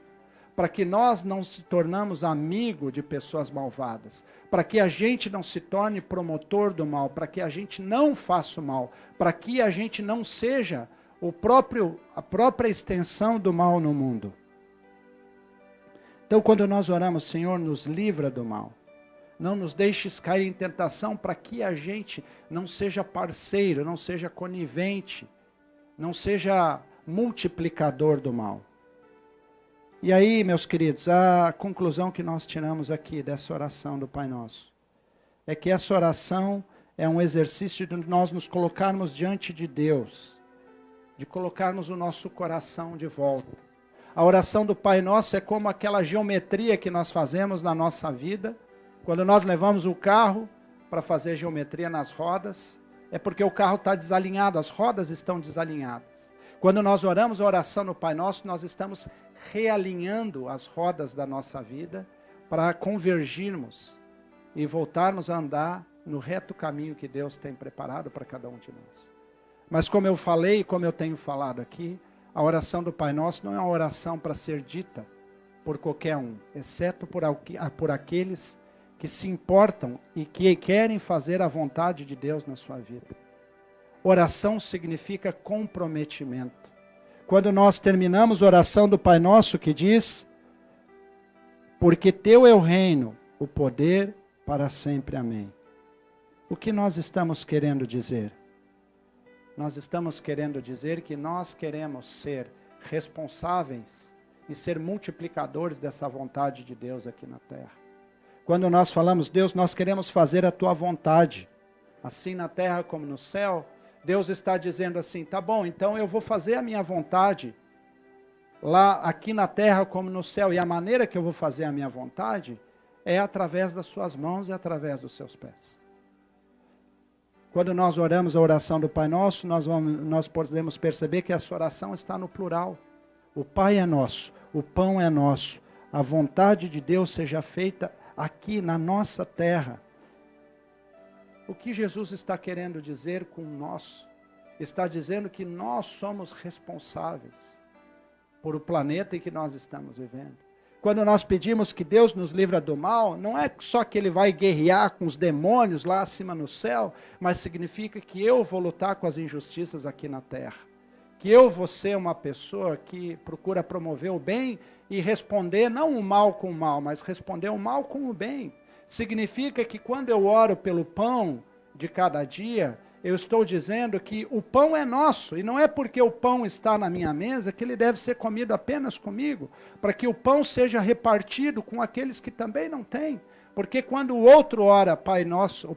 Para que nós não se tornamos amigo de pessoas malvadas, para que a gente não se torne promotor do mal, para que a gente não faça o mal, para que a gente não seja a própria extensão do mal no mundo. Então, quando nós oramos, Senhor, nos livra do mal. Não nos deixes cair em tentação para que a gente não seja parceiro, não seja conivente, não seja multiplicador do mal. E aí, meus queridos, a conclusão que nós tiramos aqui dessa oração do Pai Nosso é que essa oração é um exercício de nós nos colocarmos diante de Deus, de colocarmos o nosso coração de volta. A oração do Pai Nosso é como aquela geometria que nós fazemos na nossa vida. Quando nós levamos o carro para fazer geometria nas rodas, é porque o carro está desalinhado, as rodas estão desalinhadas. Quando nós oramos a oração do Pai Nosso, nós estamos realinhando as rodas da nossa vida para convergirmos e voltarmos a andar no reto caminho que Deus tem preparado para cada um de nós. Mas como eu falei, como eu tenho falado aqui, a oração do Pai Nosso não é uma oração para ser dita por qualquer um, exceto por aqueles que se importam e que querem fazer a vontade de Deus na sua vida. Oração significa comprometimento. Quando nós terminamos a oração do Pai Nosso que diz, porque teu é o reino, o poder para sempre, amém. O que nós estamos querendo dizer? Nós estamos querendo dizer que nós queremos ser responsáveis e ser multiplicadores dessa vontade de Deus aqui na terra. Quando nós falamos, Deus, nós queremos fazer a tua vontade, assim na terra como no céu, Deus está dizendo assim, tá bom, então eu vou fazer a minha vontade, lá aqui na terra como no céu, e a maneira que eu vou fazer a minha vontade é através das suas mãos e através dos seus pés. Quando nós oramos a oração do Pai Nosso, nós podemos perceber que essa oração está no plural. O Pai é nosso, o pão é nosso, a vontade de Deus seja feita aqui na nossa terra. O que Jesus está querendo dizer com nós? Está dizendo que nós somos responsáveis por o planeta em que nós estamos vivendo. Quando nós pedimos que Deus nos livra do mal, não é só que Ele vai guerrear com os demônios lá acima no céu, mas significa que eu vou lutar com as injustiças aqui na terra. Que eu vou ser uma pessoa que procura promover o bem e responder não o mal com o mal, mas responder o mal com o bem. Significa que quando eu oro pelo pão de cada dia, eu estou dizendo que o pão é nosso, e não é porque o pão está na minha mesa que ele deve ser comido apenas comigo, para que o pão seja repartido com aqueles que também não têm. Porque quando o outro ora, Pai Nosso,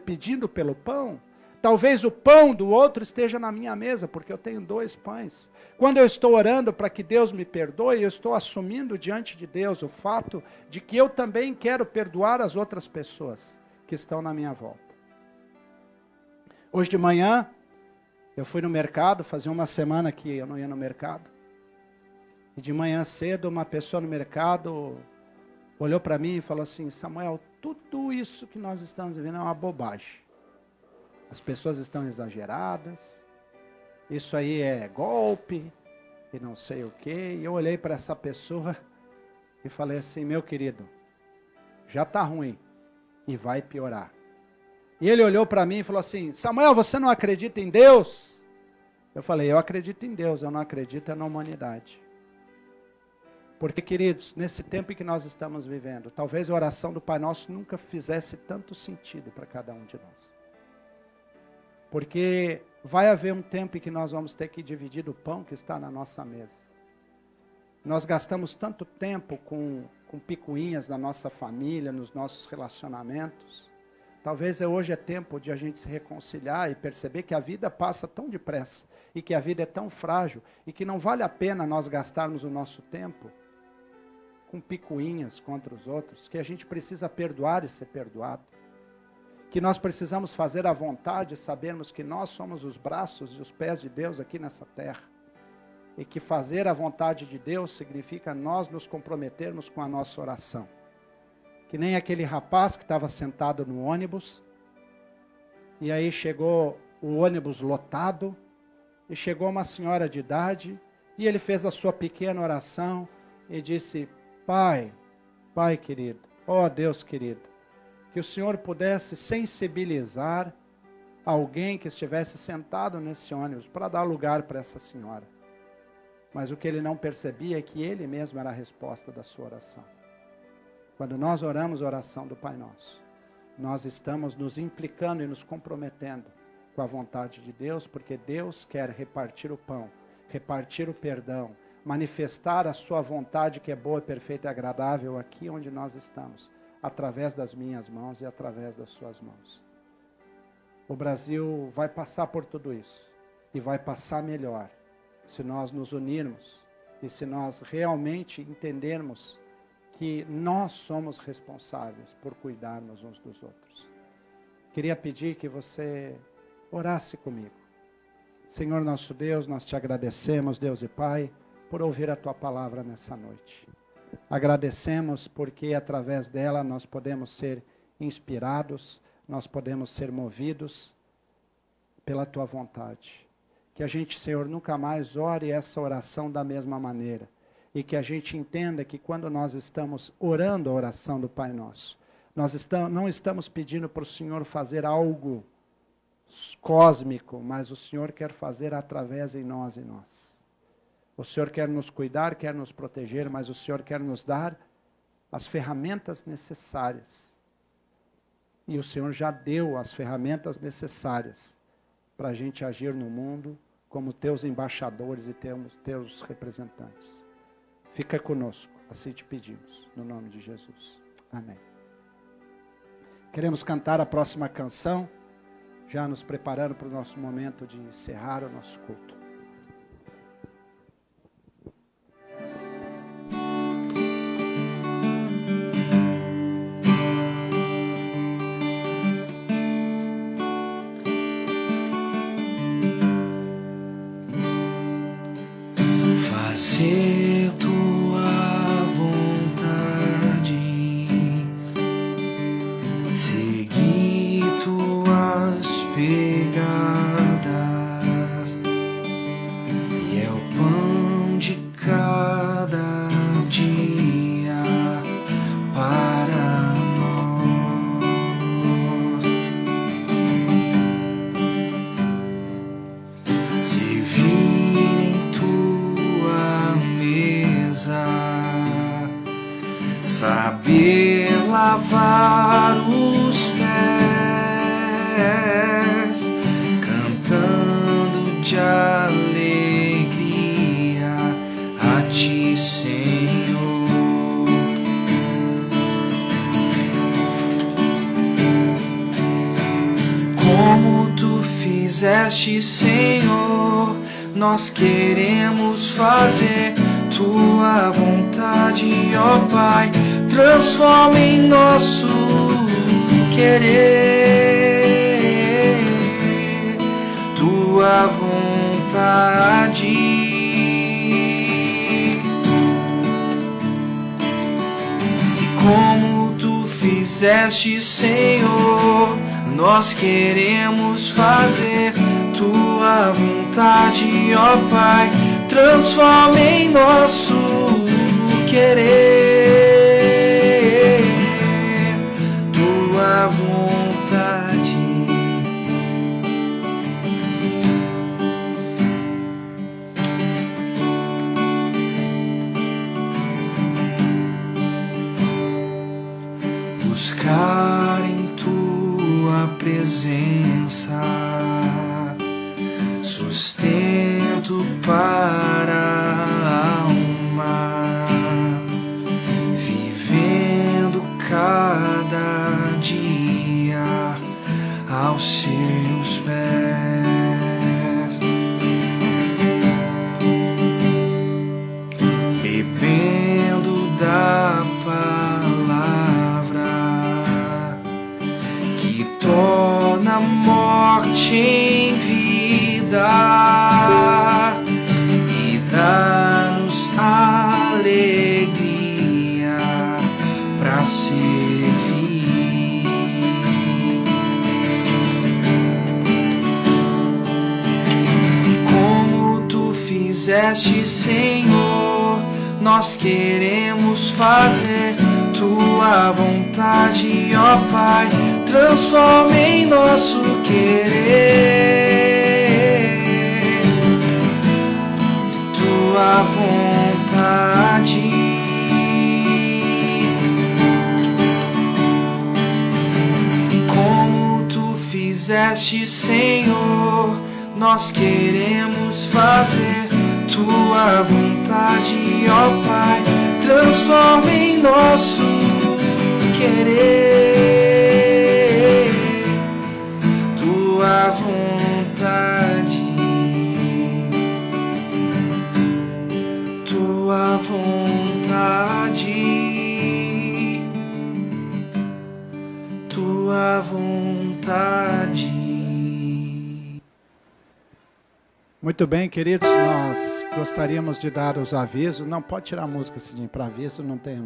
pedindo pelo pão, talvez o pão do outro esteja na minha mesa, porque eu tenho 2 pães. Quando eu estou orando para que Deus me perdoe, eu estou assumindo diante de Deus o fato de que eu também quero perdoar as outras pessoas que estão na minha volta. Hoje de manhã, eu fui no mercado, fazia uma semana que eu não ia no mercado. E de manhã cedo, uma pessoa no mercado olhou para mim e falou assim, Samuel, tudo isso que nós estamos vivendo é uma bobagem. As pessoas estão exageradas, isso aí é golpe, e não sei o quê. E eu olhei para essa pessoa e falei assim, meu querido, já está ruim e vai piorar. E ele olhou para mim e falou assim, Samuel, você não acredita em Deus? Eu falei, eu acredito em Deus, eu não acredito na humanidade. Porque, queridos, nesse tempo em que nós estamos vivendo, talvez a oração do Pai Nosso nunca fizesse tanto sentido para cada um de nós. Porque vai haver um tempo em que nós vamos ter que dividir o pão que está na nossa mesa. Nós gastamos tanto tempo com com picuinhas na nossa família, nos nossos relacionamentos. Talvez hoje é tempo de a gente se reconciliar e perceber que a vida passa tão depressa, e que a vida é tão frágil, e que não vale a pena nós gastarmos o nosso tempo com picuinhas contra os outros, que a gente precisa perdoar e ser perdoado. Que nós precisamos fazer a vontade e sabermos que nós somos os braços e os pés de Deus aqui nessa terra. E que fazer a vontade de Deus significa nós nos comprometermos com a nossa oração. Que nem aquele rapaz que estava sentado no ônibus, e aí chegou o ônibus lotado, e chegou uma senhora de idade, e ele fez a sua pequena oração, e disse: Pai, Pai querido, ó Deus querido, que o Senhor pudesse sensibilizar alguém que estivesse sentado nesse ônibus, para dar lugar para essa senhora. Mas o que ele não percebia é que ele mesmo era a resposta da sua oração. Quando nós oramos a oração do Pai Nosso, nós estamos nos implicando e nos comprometendo com a vontade de Deus, porque Deus quer repartir o pão, repartir o perdão, manifestar a sua vontade que é boa, perfeita e agradável aqui onde nós estamos, através das minhas mãos e através das suas mãos. O Brasil vai passar por tudo isso, e vai passar melhor, se nós nos unirmos, e se nós realmente entendermos que nós somos responsáveis por cuidarmos uns dos outros. Queria pedir que você orasse comigo. Senhor nosso Deus, nós te agradecemos, Deus e Pai, por ouvir a tua palavra nessa noite. Agradecemos porque através dela nós podemos ser inspirados, nós podemos ser movidos pela tua vontade. Que a gente, Senhor, nunca mais ore essa oração da mesma maneira. E que a gente entenda que quando nós estamos orando a oração do Pai Nosso, nós não estamos pedindo para o Senhor fazer algo cósmico, mas o Senhor quer fazer através em nós e nós. O Senhor quer nos cuidar, quer nos proteger, mas o Senhor quer nos dar as ferramentas necessárias. E o Senhor já deu as ferramentas necessárias para a gente agir no mundo como teus embaixadores e teus representantes. Fica conosco, assim te pedimos, no nome de Jesus. Amém. Queremos cantar a próxima canção, já nos preparando para o nosso momento de encerrar o nosso culto. Fazer tua vontade, seguir tuas pegadas, e é o pão de cada dia para nós. Servir em tua mesa, saber lavar os pés, cantando de alegria a ti, Senhor. Como tu fizeste, Senhor, nós queremos fazer tua vontade, ó Pai. Transforma em nosso querer tua vontade. E como tu fizeste, Senhor, nós queremos fazer tua vontade, ó Pai. Transforma em nosso querer tua vontade. Buscar em tua presença sustento para a alma, viver bebendo da palavra que torna a morte em vida e dá-nos alegria para servir. Como tu fizeste, Senhor, nós queremos fazer tua vontade, ó Pai, transforma em nosso querer tua vontade. Como tu fizeste, Senhor, nós queremos fazer tua vontade, ó Pai, transforma em nosso querer tua vontade, tua vontade, tua vontade. Muito bem, queridos, nós gostaríamos de dar os avisos. Não, pode tirar a música, Cidinho, para aviso, não tem...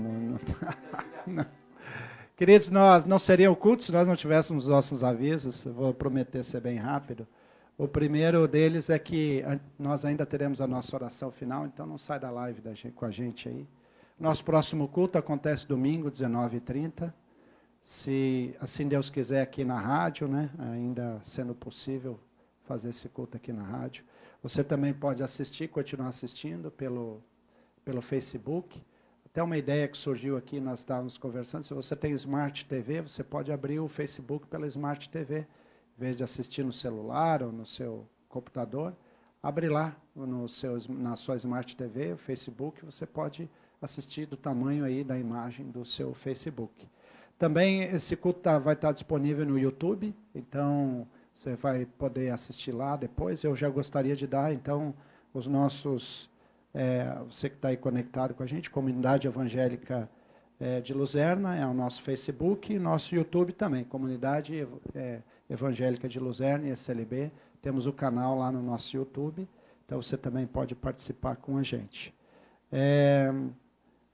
Não. Queridos, nós não seria o culto se nós não tivéssemos os nossos avisos. Eu vou prometer ser bem rápido. O primeiro deles é que nós ainda teremos a nossa oração final, então não sai da live com a gente aí. Nosso próximo culto acontece domingo, 19h30. Se assim Deus quiser, aqui na rádio, né? Ainda sendo possível fazer esse culto aqui na rádio. Você também pode assistir, continuar assistindo pelo Facebook. Até uma ideia que surgiu aqui, nós estávamos conversando, se você tem Smart TV, você pode abrir o Facebook pela Smart TV. Em vez de assistir no celular ou no seu computador, abre lá na sua Smart TV, o Facebook, você pode assistir do tamanho aí da imagem do seu Facebook. Também esse culto vai estar disponível no YouTube, então... Você vai poder assistir lá depois. Eu já gostaria de dar, então, os nossos... você que está aí conectado com a gente, Comunidade Evangélica de Luzerna, é o nosso Facebook, e nosso YouTube também, Comunidade Evangélica de Luzerna e SLB. Temos o canal lá no nosso YouTube, então você também pode participar com a gente.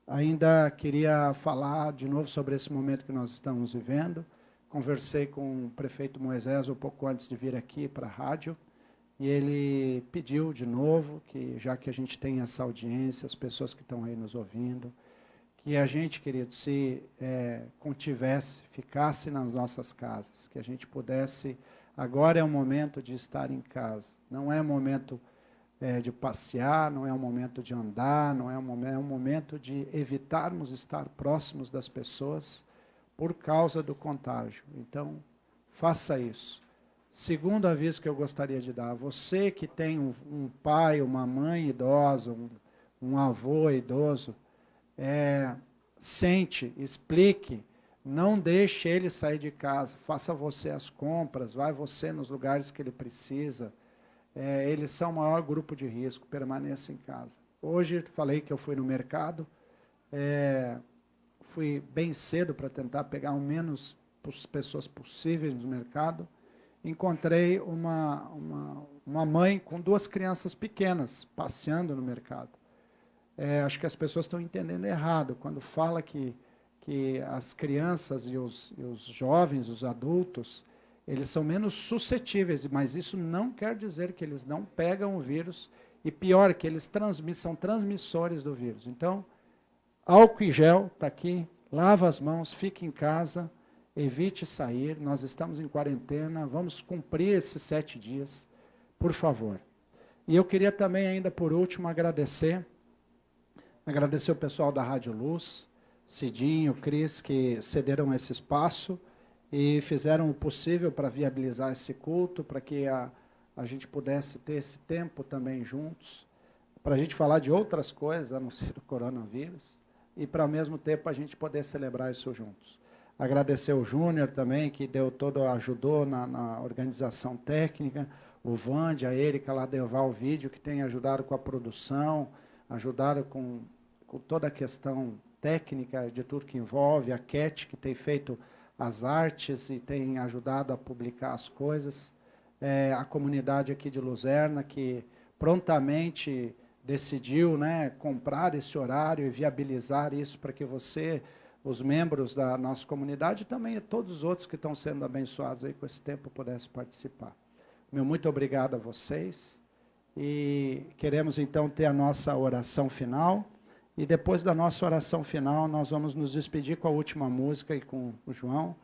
Ainda queria falar de novo sobre esse momento que nós estamos vivendo. Conversei com o prefeito Moisés um pouco antes de vir aqui para a rádio, e ele pediu de novo, que já que a gente tem essa audiência, as pessoas que estão aí nos ouvindo, que a gente, querido, se contivesse, ficasse nas nossas casas, que a gente pudesse, agora é o momento de estar em casa, não é momento de passear, não é um momento de andar, não é um momento de evitarmos estar próximos das pessoas, por causa do contágio. Então, faça isso. Segundo aviso que eu gostaria de dar, você que tem um pai, uma mãe idosa, um avô idoso, sente, explique, não deixe ele sair de casa, faça você as compras, vai você nos lugares que ele precisa. Eles são o maior grupo de risco, permaneça em casa. Hoje, falei que eu fui no mercado, fui bem cedo para tentar pegar o menos pessoas possíveis no mercado. Encontrei uma mãe com 2 crianças pequenas passeando no mercado. Acho que as pessoas estão entendendo errado quando fala que as crianças e os jovens, os adultos, eles são menos suscetíveis, mas isso não quer dizer que eles não pegam o vírus, e pior, que eles são transmissores do vírus. Então, álcool e gel está aqui, lava as mãos, fique em casa, evite sair, nós estamos em quarentena, vamos cumprir esses 7 dias, por favor. E eu queria também ainda, por último, agradecer o pessoal da Rádio Luz, Cidinho, Cris, que cederam esse espaço e fizeram o possível para viabilizar esse culto, para que a gente pudesse ter esse tempo também juntos, para a gente falar de outras coisas, a não ser do coronavírus, e para ao mesmo tempo a gente poder celebrar isso juntos. Agradecer o Júnior também, que ajudou na organização técnica, o Vande, a Erika lá de Oval Vídeo, que tem ajudado com a produção, ajudaram com com toda a questão técnica de tudo que envolve, a Cat, que tem feito as artes e tem ajudado a publicar as coisas, a comunidade aqui de Luzerna, que prontamente decidiu, né, comprar esse horário e viabilizar isso para que você, os membros da nossa comunidade e também todos os outros que estão sendo abençoados aí com esse tempo, pudessem participar. Meu muito obrigado a vocês e queremos então ter a nossa oração final. E depois da nossa oração final, nós vamos nos despedir com a última música e com o João.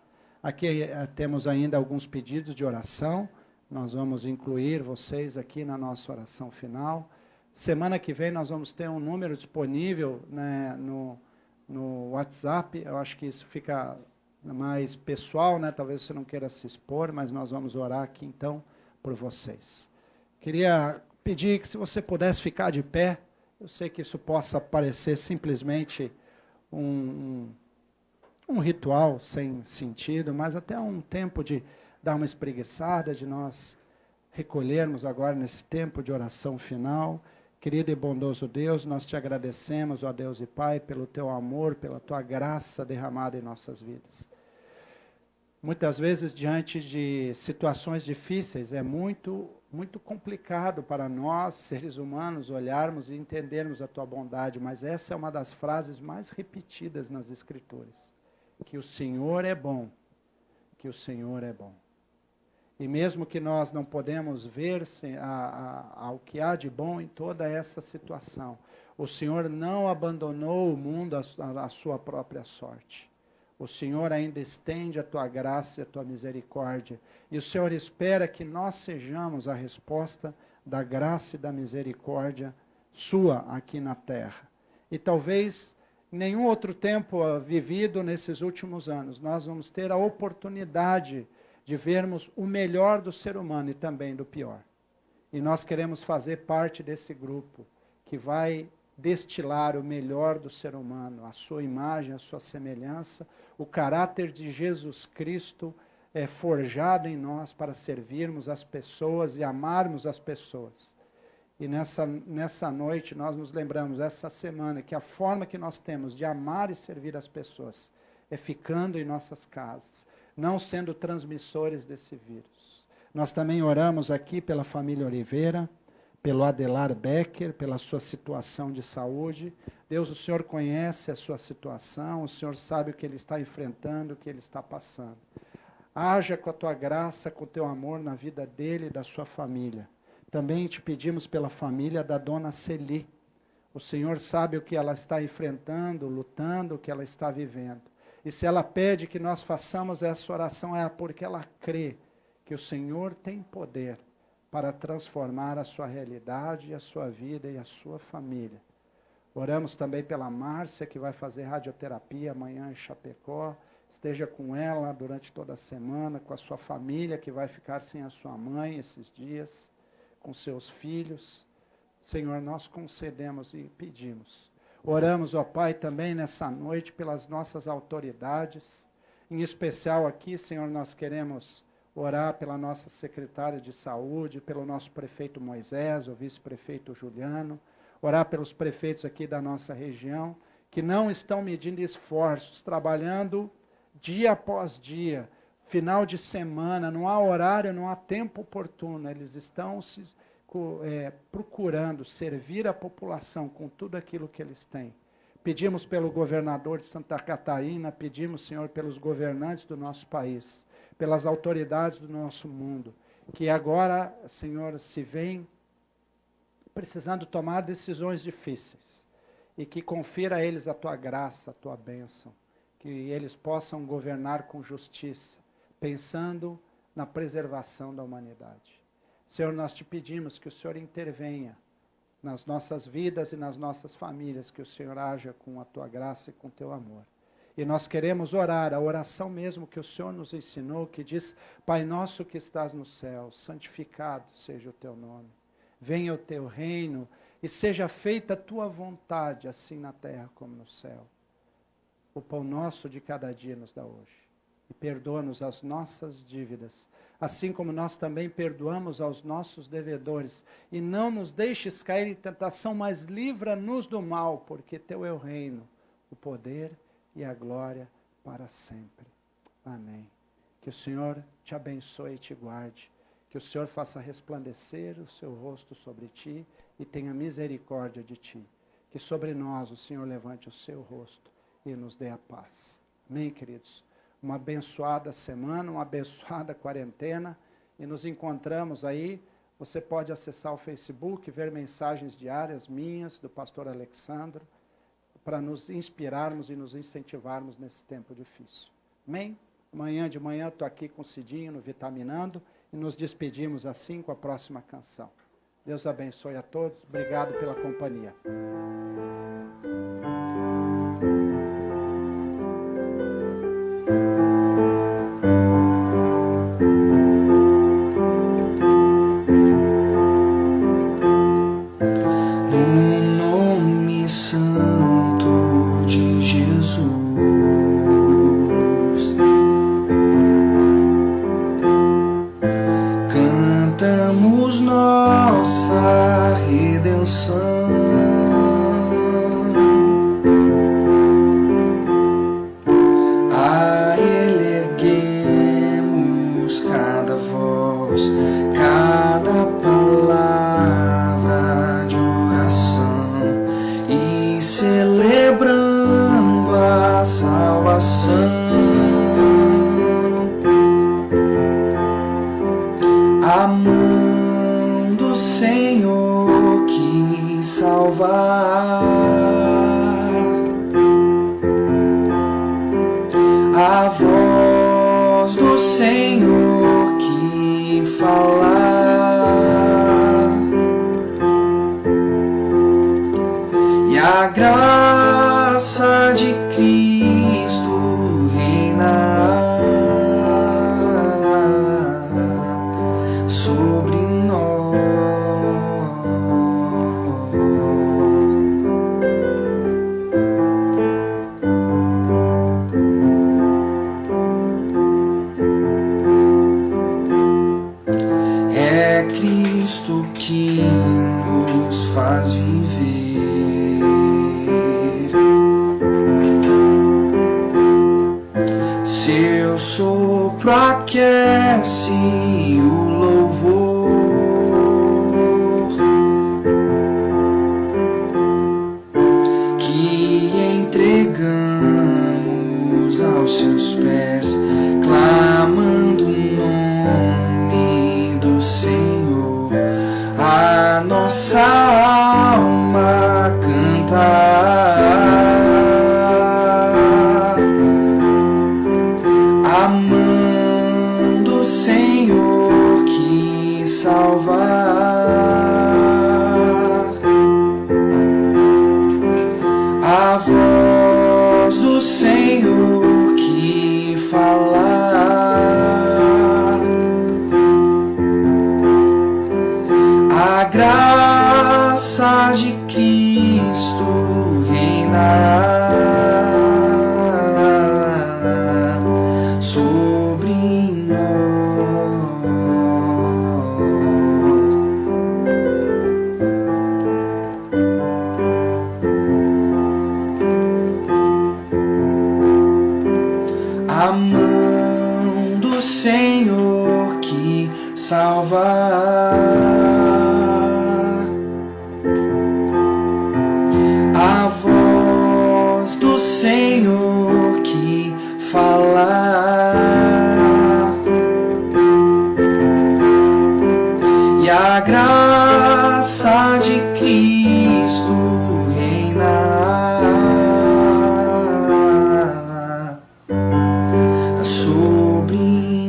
Aqui temos ainda alguns pedidos de oração. Nós vamos incluir vocês aqui na nossa oração final. Semana que vem nós vamos ter um número disponível, né, no WhatsApp. Eu acho que isso fica mais pessoal, né? Talvez você não queira se expor, mas nós vamos orar aqui então por vocês. Queria pedir que se você pudesse ficar de pé. Eu sei que isso possa parecer simplesmente um ritual sem sentido, mas até um tempo de dar uma espreguiçada, de nós recolhermos agora nesse tempo de oração final. Querido e bondoso Deus, nós te agradecemos, ó Deus e Pai, pelo teu amor, pela tua graça derramada em nossas vidas. Muitas vezes, diante de situações difíceis, é muito complicado para nós, seres humanos, olharmos e entendermos a tua bondade, mas essa é uma das frases mais repetidas nas Escrituras, que o Senhor é bom, que o Senhor é bom. E mesmo que nós não podemos ver o que há de bom em toda essa situação, o Senhor não abandonou o mundo à sua própria sorte. O Senhor ainda estende a tua graça e a tua misericórdia. E o Senhor espera que nós sejamos a resposta da graça e da misericórdia sua aqui na terra. E talvez em nenhum outro tempo vivido nesses últimos anos, nós vamos ter a oportunidade de vermos o melhor do ser humano e também do pior. E nós queremos fazer parte desse grupo que vai destilar o melhor do ser humano, a sua imagem, a sua semelhança, o caráter de Jesus Cristo é forjado em nós para servirmos as pessoas e amarmos as pessoas. E nessa noite nós nos lembramos, essa semana, que a forma que nós temos de amar e servir as pessoas é ficando em nossas casas, não sendo transmissores desse vírus. Nós também oramos aqui pela família Oliveira, pelo Adelar Becker, pela sua situação de saúde. Deus, o Senhor conhece a sua situação, o Senhor sabe o que ele está enfrentando, o que ele está passando. Haja com a tua graça, com o teu amor na vida dele e da sua família. Também te pedimos pela família da dona Celi. O Senhor sabe o que ela está enfrentando, lutando, o que ela está vivendo. E se ela pede que nós façamos essa oração, é porque ela crê que o Senhor tem poder para transformar a sua realidade, a sua vida e a sua família. Oramos também pela Márcia, que vai fazer radioterapia amanhã em Chapecó. Esteja com ela durante toda a semana, com a sua família, que vai ficar sem a sua mãe esses dias, com seus filhos. Senhor, nós concedemos e pedimos. Oramos, ó Pai, também nessa noite pelas nossas autoridades. Em especial aqui, Senhor, nós queremos orar pela nossa secretária de saúde, pelo nosso prefeito Moisés, o vice-prefeito Juliano, orar pelos prefeitos aqui da nossa região, que não estão medindo esforços, trabalhando dia após dia, final de semana, não há horário, não há tempo oportuno, eles estão procurando servir a população com tudo aquilo que eles têm. Pedimos pelo governador de Santa Catarina, pedimos, Senhor, pelos governantes do nosso país, pelas autoridades do nosso mundo, que agora, Senhor, se veem precisando tomar decisões difíceis, e que confira a eles a tua graça, a tua bênção, que eles possam governar com justiça, pensando na preservação da humanidade. Senhor, nós te pedimos que o Senhor intervenha nas nossas vidas e nas nossas famílias, que o Senhor haja com a tua graça e com o teu amor. E nós queremos orar, a oração mesmo que o Senhor nos ensinou, que diz: Pai nosso que estás no céu, santificado seja o teu nome. Venha o teu reino e seja feita a tua vontade, assim na terra como no céu. O pão nosso de cada dia nos dá hoje. e perdoa-nos as nossas dívidas, assim como nós também perdoamos aos nossos devedores. E não nos deixes cair em tentação, mas livra-nos do mal, porque teu é o reino, o poder e a glória para sempre. Amém. Que o Senhor te abençoe e te guarde. Que o Senhor faça resplandecer o seu rosto sobre ti e tenha misericórdia de ti. Que sobre nós o Senhor levante o seu rosto e nos dê a paz. Amém, queridos? Uma abençoada semana, uma abençoada quarentena, e nos encontramos aí. Você pode acessar o Facebook, ver mensagens diárias minhas, do pastor Alexandro, para nos inspirarmos e nos incentivarmos nesse tempo difícil. Amém? Amanhã de manhã estou aqui com o Cidinho no Vitaminando, e nos despedimos assim com a próxima canção. Deus abençoe a todos, obrigado pela companhia. Nossa redenção, a Ele erguemos cada voz, cada palavra de oração, e celebrando a salvação, amando Senhor que salvar, a voz do Senhor que falar, e a graça de Cristo reinar sobre nós. É Cristo que nos faz viver, seu sopro aquece o louvor que entregamos aos seus pés, clamando o nome do Senhor. A nossa alma cantar, amando o Senhor que salvar, a voz do Senhor que falar, a graça de Cristo reinar sobre nós. A mão do Senhor que salvar, a voz do Senhor que falar, e a graça de Cristo reinar sobre